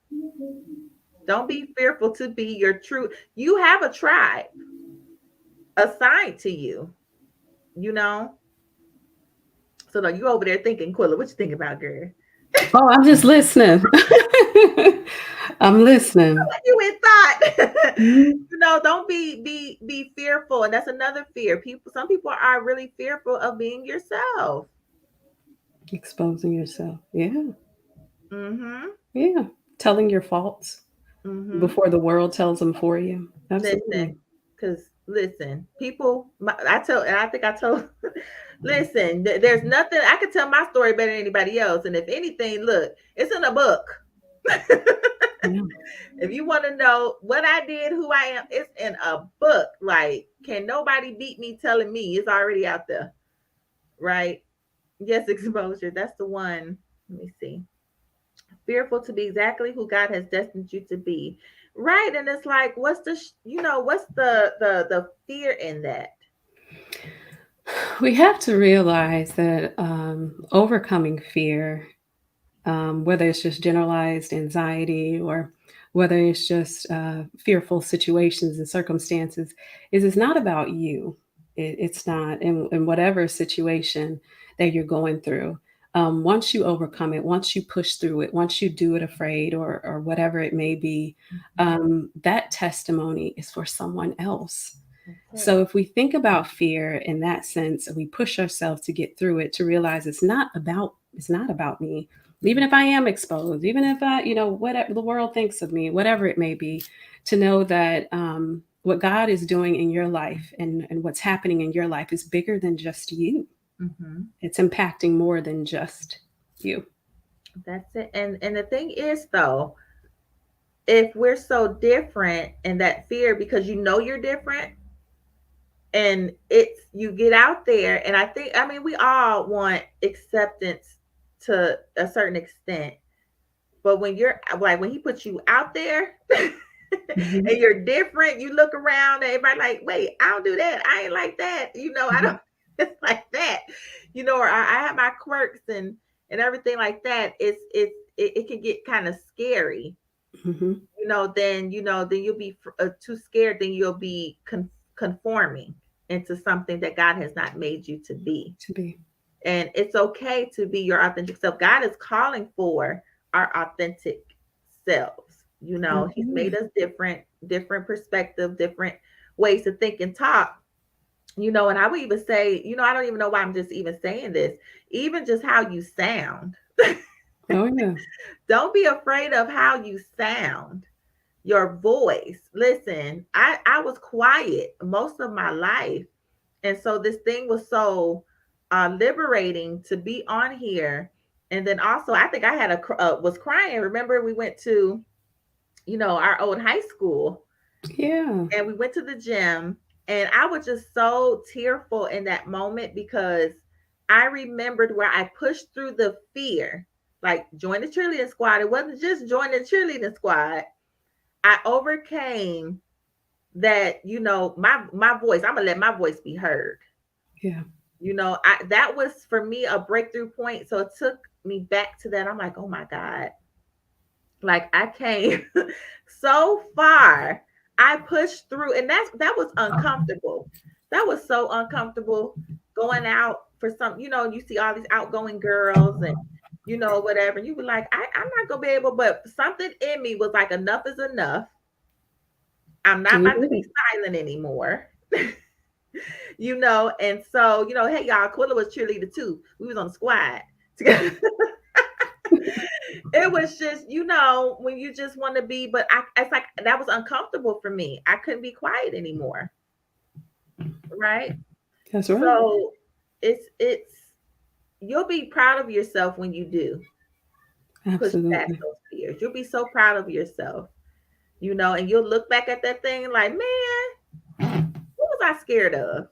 Don't be fearful to be your true. You have a tribe assigned to you know. So now you over there thinking, Quilla, what you think about, girl? Oh, I'm just listening. I'm listening. What you in thought? Mhm. Don't be fearful. And that's another fear. Some people are really fearful of being yourself. Exposing yourself. Yeah. Mm-hmm. Yeah. Telling your faults Mm-hmm. before the world tells them for you. Absolutely. Listen, because listen, people, and I think I told, listen, there's nothing, I can tell my story better than anybody else. And if anything, look, it's in a book. Yeah. If you want to know what I did, who I am, it's in a book. Like, can nobody beat me telling me? It's already out there, right? Yes, exposure. That's the one. Let me see. Fearful to be exactly who God has destined you to be. Right. And it's like, what's the fear in that? We have to realize that overcoming fear, whether it's just generalized anxiety or whether it's just fearful situations and circumstances, is it's not about you. It's not in whatever situation that you're going through. Once you overcome it, once you push through it, once you do it afraid or whatever it may be, Mhm. that testimony is for someone else. That's it. So if we think about fear in that sense, and we push ourselves to get through it, to realize it's not about me. Even if I am exposed, even if whatever the world thinks of me, whatever it may be, to know that what God is doing in your life and what's happening in your life is bigger than just you. Hmm. It's impacting more than just you. That's it. And the thing is, though, if we're so different, and that fear, because you're different, and it's you get out there, and I mean we all want acceptance to a certain extent. But when you're like, when he puts you out there, Hmm. and you're different, you look around and everybody like, wait, I don't do that. I ain't like that. I Hmm. don't it's like that. Or I have my quirks and everything like that. It can get kind of scary. Hmm. Then you'll be too scared. Then you'll be conforming into something that God has not made you to be. To be. And it's okay to be your authentic self. God is calling for our authentic selves. He's made Absolutely. us different perspective, different ways to think and talk. And I would even say, I don't even know why I'm just even saying this, even just how you sound. Oh yeah. Don't be afraid of how you sound, your voice. Listen, I was quiet most of my life. And so this thing was so liberating to be on here. And then also, I think I had was crying. Remember, we went to our old high school, Yeah. and we went to the gym, and I was just so tearful in that moment because I remembered where I pushed through the fear, like join the cheerleading squad. It wasn't just join the cheerleading squad. I overcame that, my voice. I'm gonna let my voice be heard. Yeah. I that was for me a breakthrough point. So it took me back to that. I'm like, oh my God, like I came so far. I pushed through, and that was uncomfortable. That was so uncomfortable going out for some, you see all these outgoing girls and whatever. And you be like, I'm not gonna be able, but something in me was like, enough is enough. I'm not And you about to did be it. silent anymore. And so, hey y'all, Aquila was cheerleader too. We was on the squad together. It was just, when you just want to be, but it's like that was uncomfortable for me. I couldn't be quiet anymore. Right. That's right. So it's you'll be proud of yourself when you do push past Absolutely. those fears. You'll be so proud of yourself, and you'll look back at that thing like, man, what was I scared of?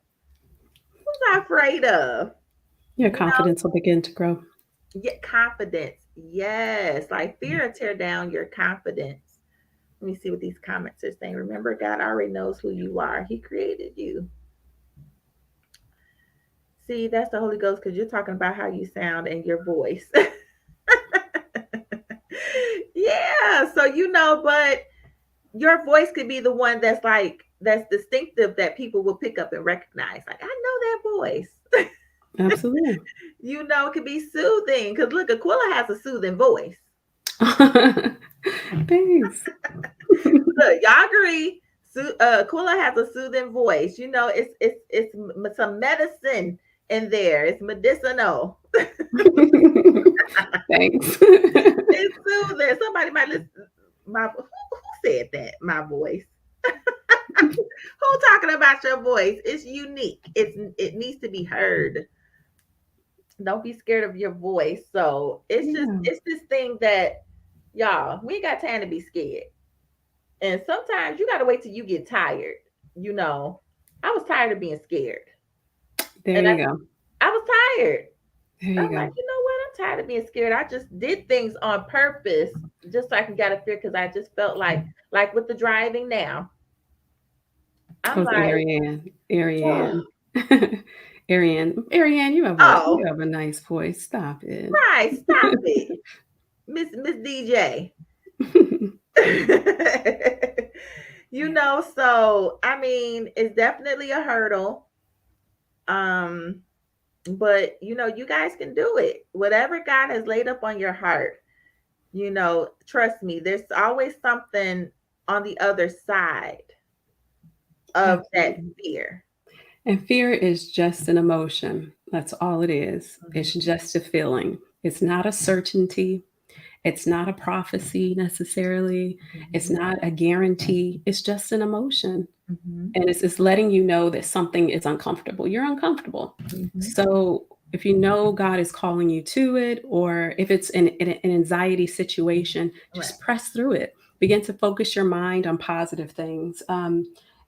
What was I afraid of? Your You know, confidence will begin to grow. get confidence. Yes. Like fear will tear down your confidence. Let me see what these comments are saying. Remember, God already knows who you are. He created you. See, that's the Holy Ghost because you're talking about how you sound and your voice. Yeah. So, but your voice could be the one that's distinctive that people will pick up and recognize. Like, I know that voice. Absolutely. It could be soothing because look, Aquila has a soothing voice. Thanks. Look, y'all agree. Aquila has a soothing voice. It's some medicine in there. It's medicinal. Thanks. It's soothing. Somebody might listen. Who said that? My voice. Who talking about your voice? It's unique. It needs to be heard. Don't be scared of your voice. So Yeah. it's this thing that y'all, we ain't got time to be scared. And sometimes you gotta wait till you get tired. You know, I was tired of being scared. There And you go. I was tired. There you I'm like, go. you know what? I'm tired of being scared. I just did things on purpose just so I can get a fear because I just felt like with the driving now, I'm Oh, like, Ariane. oh, Ariane. Ariane, you oh, have a nice voice. Stop it. right, stop it, Miss DJ. So I mean, it's definitely a hurdle. Um, but you guys can do it. Whatever God has laid up on your heart, trust me, there's always something on the other side of that Absolutely. fear. And fear is just an emotion. That's all it is. It's Mhm, just a feeling. It's not a certainty. It's not a prophecy necessarily. It's mhm, not a guarantee. It's just an emotion. mhm, And it's letting you know that something is uncomfortable. You're uncomfortable. mhm. So if you know God is calling you to it, or if it's an anxiety situation, Right. just press through it. Begin to focus your mind on positive things.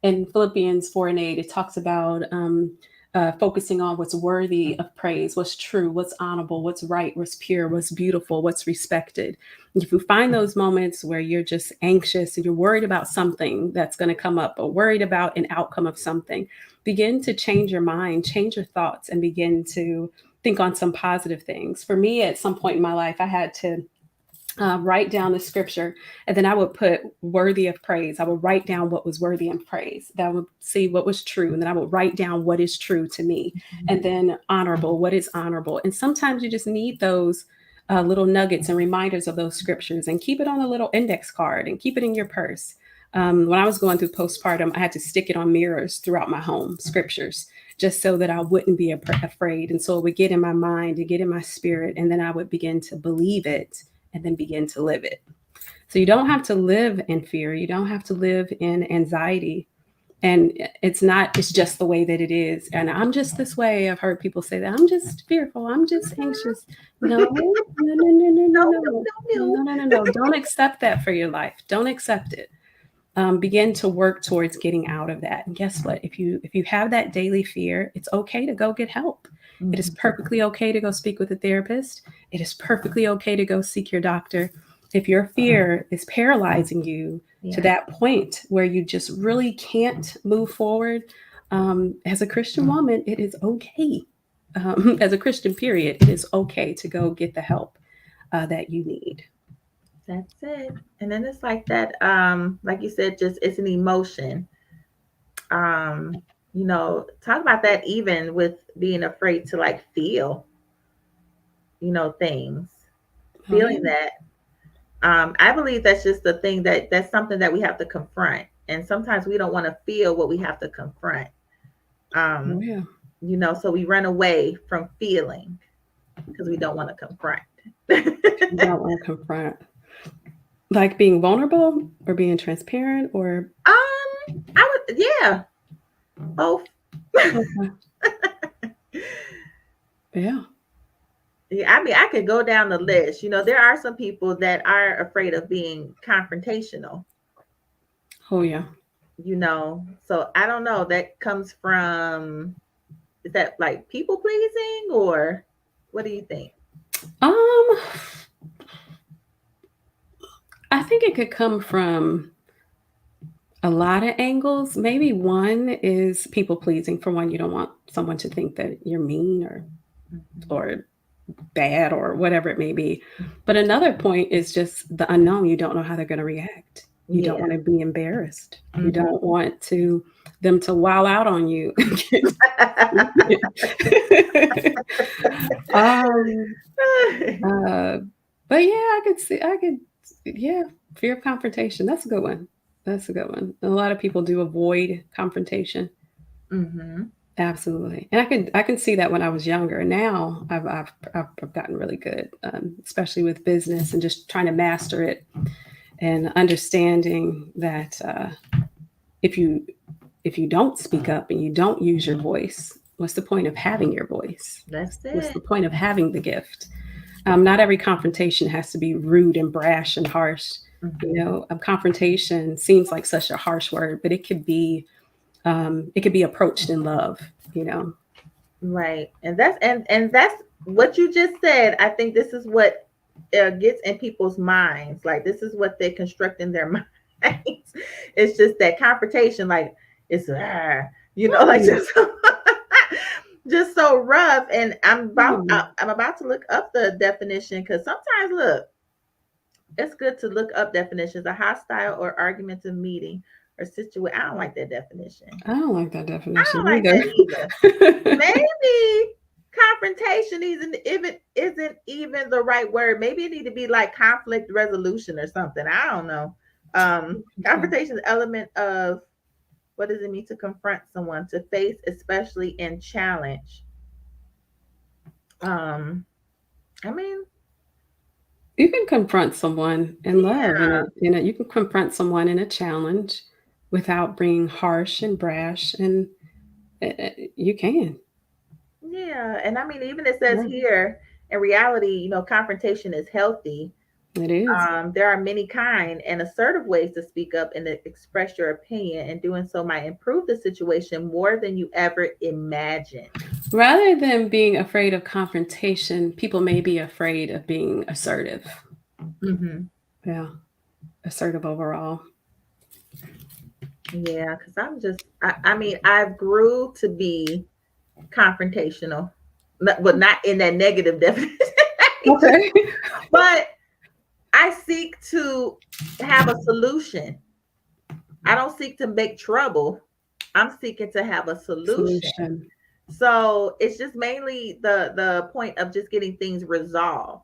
In Philippians 4:8, it talks about focusing on what's worthy of praise, what's true, what's honorable, what's right, what's pure, what's beautiful, what's respected. If you find those moments where you're just anxious and you're worried about something that's going to come up or worried about an outcome of something, begin to change your mind, change your thoughts, and begin to think on some positive things. For me, at some point in my life, I had to write down the scripture, and then I would put worthy of praise. I would write down what was worthy of praise. That would see what was true, and then I would write down what is true to me, and then honorable, what is honorable. And sometimes you just need those little nuggets and reminders of those scriptures, and keep it on a little index card and keep it in your purse. When I was going through postpartum, I had to stick it on mirrors throughout my home, scriptures, just so that I wouldn't be afraid. And so it would get in my mind and get in my spirit, and then I would begin to believe it and then begin to live it. So you don't have to live in fear. You don't have to live in anxiety. And it's just the way that it is. And I'm just this way. I've heard people say that I'm just fearful. I'm just anxious. No, no, no, no, no, no, No, no, no, no, no, no, no, no, no. Don't accept that for your life. Don't accept it. begin to work towards getting out of that. And guess what? If you have that daily fear, it's okay to go get help. It is Mhm. perfectly okay to go speak with a therapist. It is perfectly okay to go seek your doctor. If your fear is paralyzing you to Yeah. that point where you just really can't move forward, as a Christian woman, it is okay. As a Christian, period, it is okay to go get the help that you need. That's it. And then it's like that, like you said, just it's an emotion. Um, talk about that even with being afraid to like feel, things, Oh yeah, feeling that. I believe that's just the thing that's something that we have to confront. And sometimes we don't want to feel what we have to confront. oh Um, yeah. so we run away from feeling because we don't want to confront. You don't want to confront. Like being vulnerable or being transparent or I would, yeah, both. okay. Yeah. Yeah, I mean, I could go down the list. There are some people that are afraid of being confrontational, Oh yeah. So I don't know. That comes from, is that like people pleasing or what do you think? Um, I think it could come from a lot of angles. Maybe one is people pleasing. For one, you don't want someone to think that you're mean Mhm. or bad or whatever it may be. But another point is just the unknown. You don't know how they're going to react. You don't Yeah. want to be embarrassed. You Mhm. don't want to them to wow out on you. um, uh, but yeah, yeah, fear of confrontation. That's a good one. That's a good one. A lot of people do avoid confrontation. Mhm. Absolutely, and I can see that when I was younger. Now I've gotten really good, especially with business and just trying to master it and understanding that if you if you don't speak up and you don't use your voice, what's the point of having your voice? That's What's the it. point of having the gift? Not every confrontation has to be rude and brash and harsh. Mhm. A confrontation seems like such a harsh word, but it could be approached in love. You know, Right. And that's what you just said. I think this is what gets in people's minds. Like this is what they construct in their minds. It's just that confrontation, like it's like mm, just so rough. And mm. I'm about to look up the definition because sometimes look, it's good to look up definitions. A hostile or argumentative meeting or situation. I don't like that definition. I don't like that I definition don't like either. that either. Maybe confrontation isn't even the right word. Maybe it need to be like conflict resolution or something. I don't know. Confrontation is element of what does it mean to confront someone, to face, especially in challenge. Um, I mean, You can confront someone in love, yeah, you can confront someone in a challenge without being harsh and brash, and you can. yeah. And I mean, even it says Yeah, here, in reality, confrontation is healthy. it is. There are many kind and assertive ways to speak up and to express your opinion, and doing so might improve the situation more than you ever imagined. Rather than being afraid of confrontation, people may be afraid of being assertive. Hmm. Yeah, assertive overall. Yeah, because I mean, I've grew to be confrontational, but not in that negative definition, Okay. but I seek to have a solution. I don't seek to make trouble. I'm seeking to have a solution. Solution. So it's just mainly the point of just getting things resolved.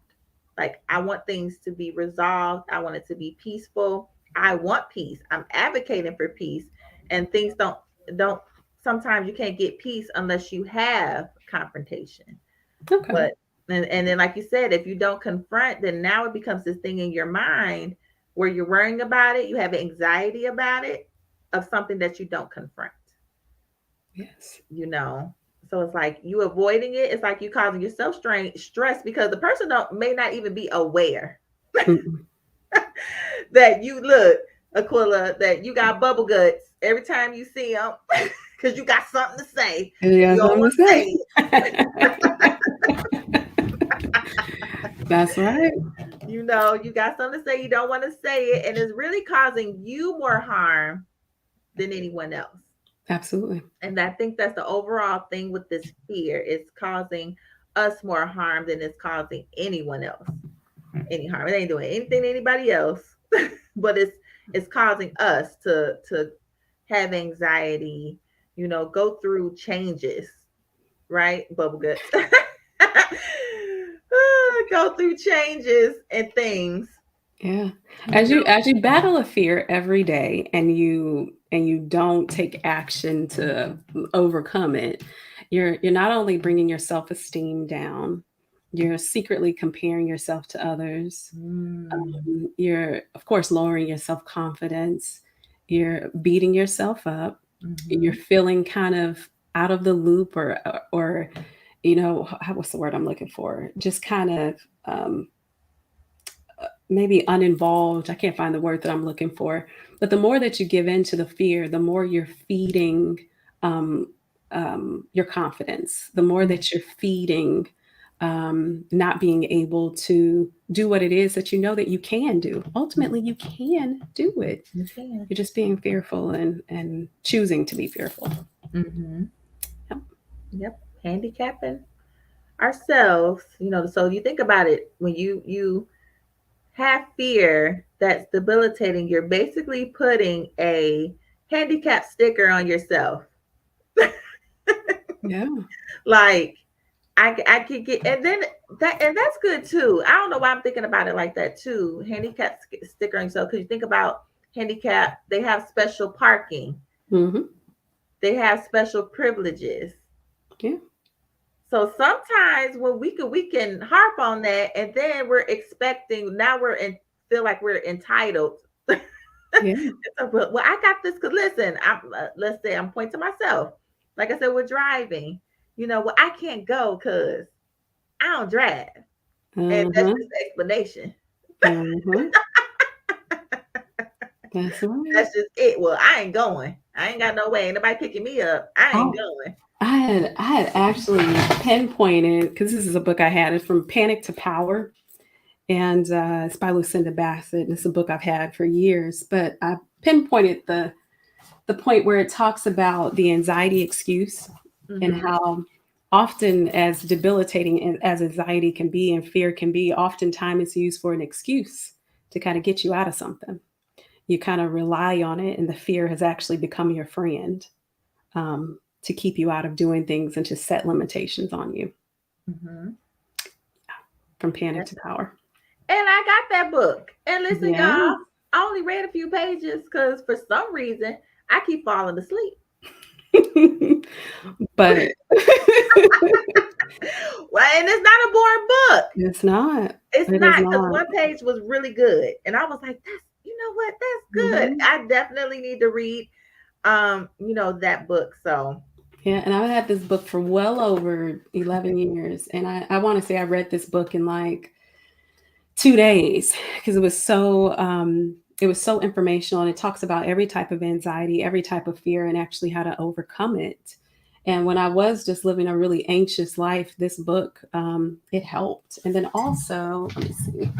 Like I want things to be resolved. I want it to be peaceful. I want peace. I'm advocating for peace. And things don't sometimes you can't get peace unless you have confrontation. Okay. But and then like you said, if you don't confront, then now it becomes this thing in your mind where you're worrying about it, you have anxiety about it of something that you don't confront Yes. you know. So it's like you avoiding it. It's like you causing yourself stress because the person don't may not even be aware Mm-mm. that you look. Aquila, that you got bubble guts every time you see them because you got something to say You and you got don't something want to to say say. it. That's right. You know, you got something to say, you don't want to say it, and it's really causing you more harm than anyone else. Absolutely. And I think that's the overall thing with this fear. It's causing us more harm than it's causing anyone else any harm. It ain't doing anything to anybody else, but it's causing us to have anxiety, go through changes, right? Bubble guts. Go through changes and things, Yeah. you know. As you battle a fear every day and you don't take action to overcome it, you're not only bringing your self-esteem down, you're secretly comparing yourself to others. Mm, You're of course lowering your self-confidence. You're beating yourself up. You're mhm, feeling kind of out of the loop or what's the word I'm looking for? Just kind of um, maybe uninvolved. I can't find the word that I'm looking for. But the more that you give in to the fear, the more you're feeding um, your confidence, the more mm, that you're feeding not being able to do what it is that you know that you can do. Ultimately, you can do it. you can. You're just being fearful and choosing to be fearful. Hmm. Yep. Yep. Handicapping ourselves, so you think about it, when you have fear that's debilitating, you're basically putting a handicap sticker on yourself. Yeah. Like, I could get, and then that's good too. I don't know why I'm thinking about it like that too. Handicap sticker on yourself, because you think about handicap, they have special parking, Hmm. they have special privileges. Yeah. So sometimes when we can harp on that, and then we're expecting, now we're in, feel like we're entitled. Yeah. Well, I got this because listen, let's say I'm pointing to myself. Like I said, we're driving. Well, I can't go because I don't drive, and that's Uh-huh. just the explanation. Uh-huh. That's right. That's just it. Well, I ain't going. I ain't got no way. Ain't nobody picking me up. I ain't Oh, going. I had actually pinpointed because this is a book I had. It's from Panic to Power, and it's by Lucinda Bassett. And it's a book I've had for years, but I pinpointed the point where it talks about the anxiety excuse and Mm-hmm. how often, as debilitating as anxiety can be and fear can be, oftentimes it's used for an excuse to kind of get you out of something. You kind of rely on it, and the fear has actually become your friend to keep you out of doing things and to set limitations on you. Mm-hmm. From Panic to Power. And I got that book. And listen, Yeah. y'all, I only read a few pages because for some reason I keep falling asleep. But Well, and it's not a boring book. it's not. It's It is not, because not. one page was really good, and I was like, "That's, you know what? That's good. Mhm. I definitely need to read, that book." So, Yeah, and I've had this book for well over 11 years. And I want to say I read this book in like 2 days because it was so informational, and it talks about every type of anxiety, every type of fear, and actually how to overcome it. And when I was just living a really anxious life, this book it helped. And then also, let me see,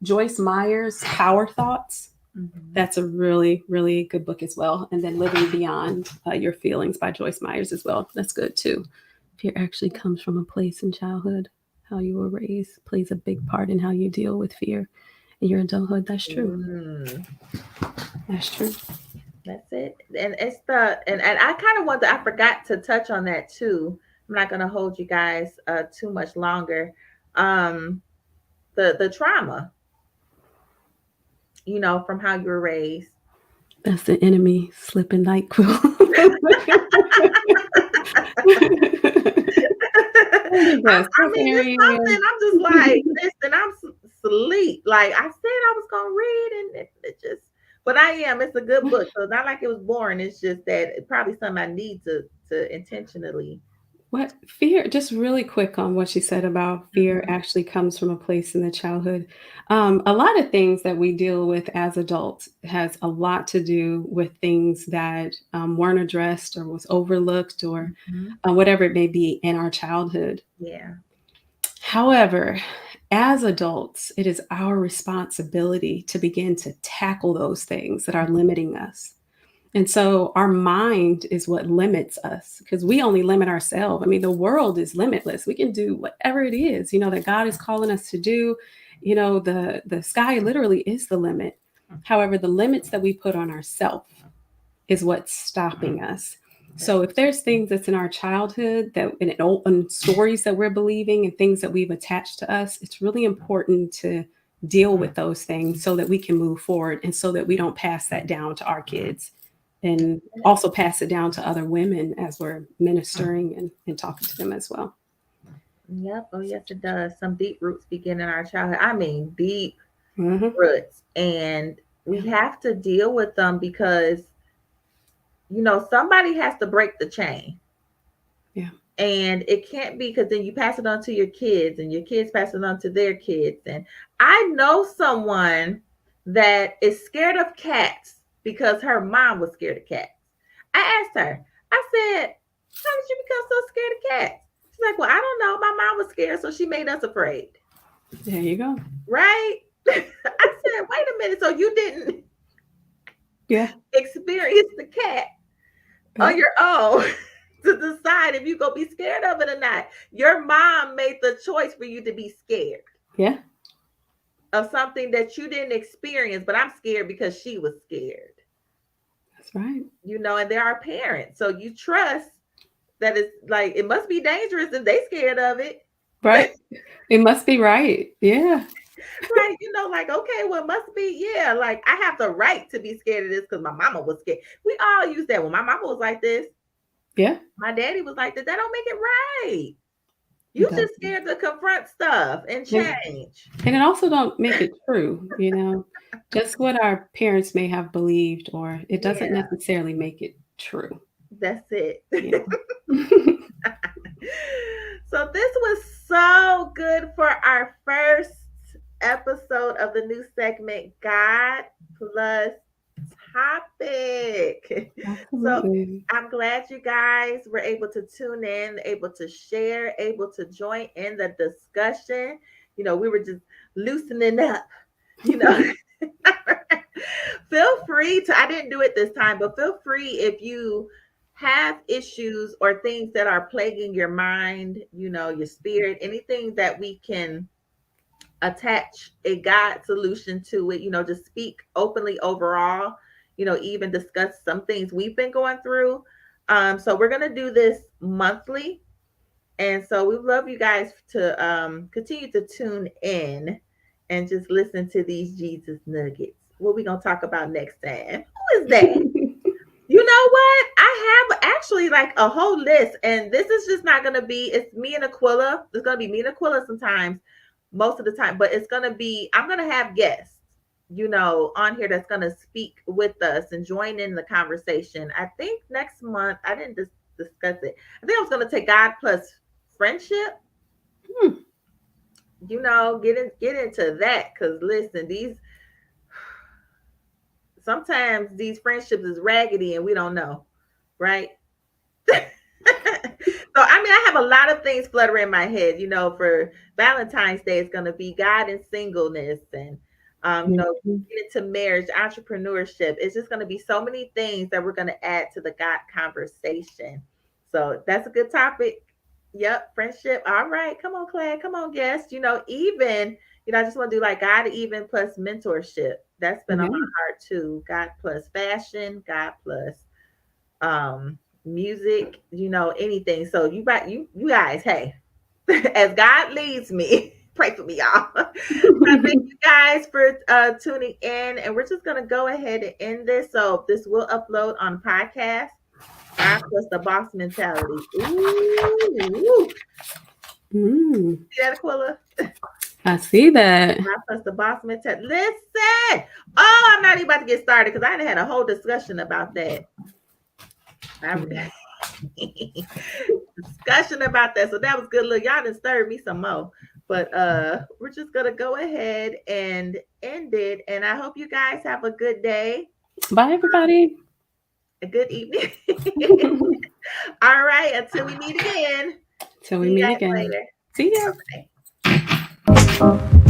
Joyce Meyer's Power Thoughts. mhm. That's a really, really good book as well. And then Living Beyond Your Feelings by Joyce Myers as well. That's good too. Fear actually comes from a place in childhood. How you were raised plays a big part in how you deal with fear in your adulthood. That's true. Mm, That's true. that's it. And it's and I kind of I forgot to touch on that too. I'm not gonna hold you guys too much longer. Um, the trauma, from how you were raised. That's the enemy slipping NyQuil. I mean, Here it's he something. I'm just like, is. listen, I'm sleep. Like I said, I was gonna read, and it just. But I am. It's a good book, so it's not like it was boring. It's just that it's probably something I need to intentionally. What fear, just really quick on what she said about fear Mhm, actually comes from a place in the childhood. A lot of things that we deal with as adults has a lot to do with things that weren't addressed or was overlooked or mhm. whatever it may be in our childhood. Yeah. However, as adults, it is our responsibility to begin to tackle those things that are limiting us. And so our mind is what limits us because we only limit ourselves. I mean, the world is limitless. We can do whatever it is, that God is calling us to do. The sky literally is the limit. However, the limits that we put on ourselves is what's stopping us. That's So if there's things that's in our childhood and stories that we're believing and things that we've attached to us, it's really important to deal with those things so that we can move forward and so that we don't pass that down to our kids and it. also pass it down to other women as we're ministering and talking to them as well. Yep. Oh, yes, it does. Some deep roots begin in our childhood. I mean, deep Hmm. roots. And we Yeah. have to deal with them because, somebody has to break the chain. Yeah. And it can't be because then you pass it on to your kids and your kids pass it on to their kids. And I know someone that is scared of cats because her mom was scared of cats. I asked her, I said, how did you become so scared of cats? She's like, well, I don't know. My mom was scared, so she made us afraid. There you go. Right? I said, wait a minute. So you didn't Yeah. experience the cat on Yeah. your own to decide if you go be scared of it or not. Your mom made the choice for you to be scared Yeah. of something that you didn't experience, but I'm scared because she was scared. That's right. And there are parents. So you trust that it's like it must be dangerous if they scared of it. Right. It must be right. Yeah. Right. Like, okay, well, it must be, yeah, like I have the right to be scared of this because my mama was scared. We all use that. When my mama was like this, Yeah. my daddy was like that. That don't make it right. It You does. just scared to confront stuff and And change. and it also don't make it true. Just what our parents may have believed, or it doesn't Yeah, necessarily make it true. that's it. You know. So this was so good for our first episode of the new segment, God plus topic. So Absolutely. I'm glad you guys were able to tune in, able to share, able to join in the discussion. We were just loosening up, you know. Feel free to, I didn't do it this time, but feel free if you have issues or things that are plaguing your mind, your spirit, anything that we can attach a God solution to it, just speak openly overall, even discuss some things we've been going through. So we're going to do this monthly. And so we love you guys to continue to tune in and just listen to these Jesus nuggets. What we going to talk about next time? Who is that? You know what? I have actually like a whole list, and this is just not gonna be. It's me and Aquilla. It's gonna be me and Aquilla sometimes, most of the time, but it's gonna be. I'm gonna have guests, on here that's gonna speak with us and join in the conversation. I think next month. I didn't discuss it. I think I was gonna take God plus friendship. Hmm. Get into that because listen, these sometimes these friendships is raggedy and we don't know, right? So I mean, I have a lot of things fluttering in my head. For Valentine's Day, it's going to be God and singleness, and Mhm. get into marriage, entrepreneurship. It's just going to be so many things that we're going to add to the God conversation. So that's a good topic. Yep, friendship. All right, come on, Claire. Come on, guest. Even I just want to do like God even plus mentorship. That's been on Yeah. my heart too. God plus fashion. God plus music, anything. So you guys, hey, as God leads me, pray for me, y'all. So thank you guys for tuning in, and we're just gonna go ahead and end this. So this will upload on podcast. God plus the boss mentality. Ooh, Mm. see that, Aquila? I see that. God plus the boss mentality. Listen, oh, I'm not even about to get started because I had a whole discussion about that. I, Yeah. discussion about that. So that was good. Look, y'all done stirred me some more. But we're just gonna go ahead and end it. And I hope you guys have a good day, Bye, everybody. a good evening. All right, until we meet again. Till we See you meet guys again. later. See ya. Bye.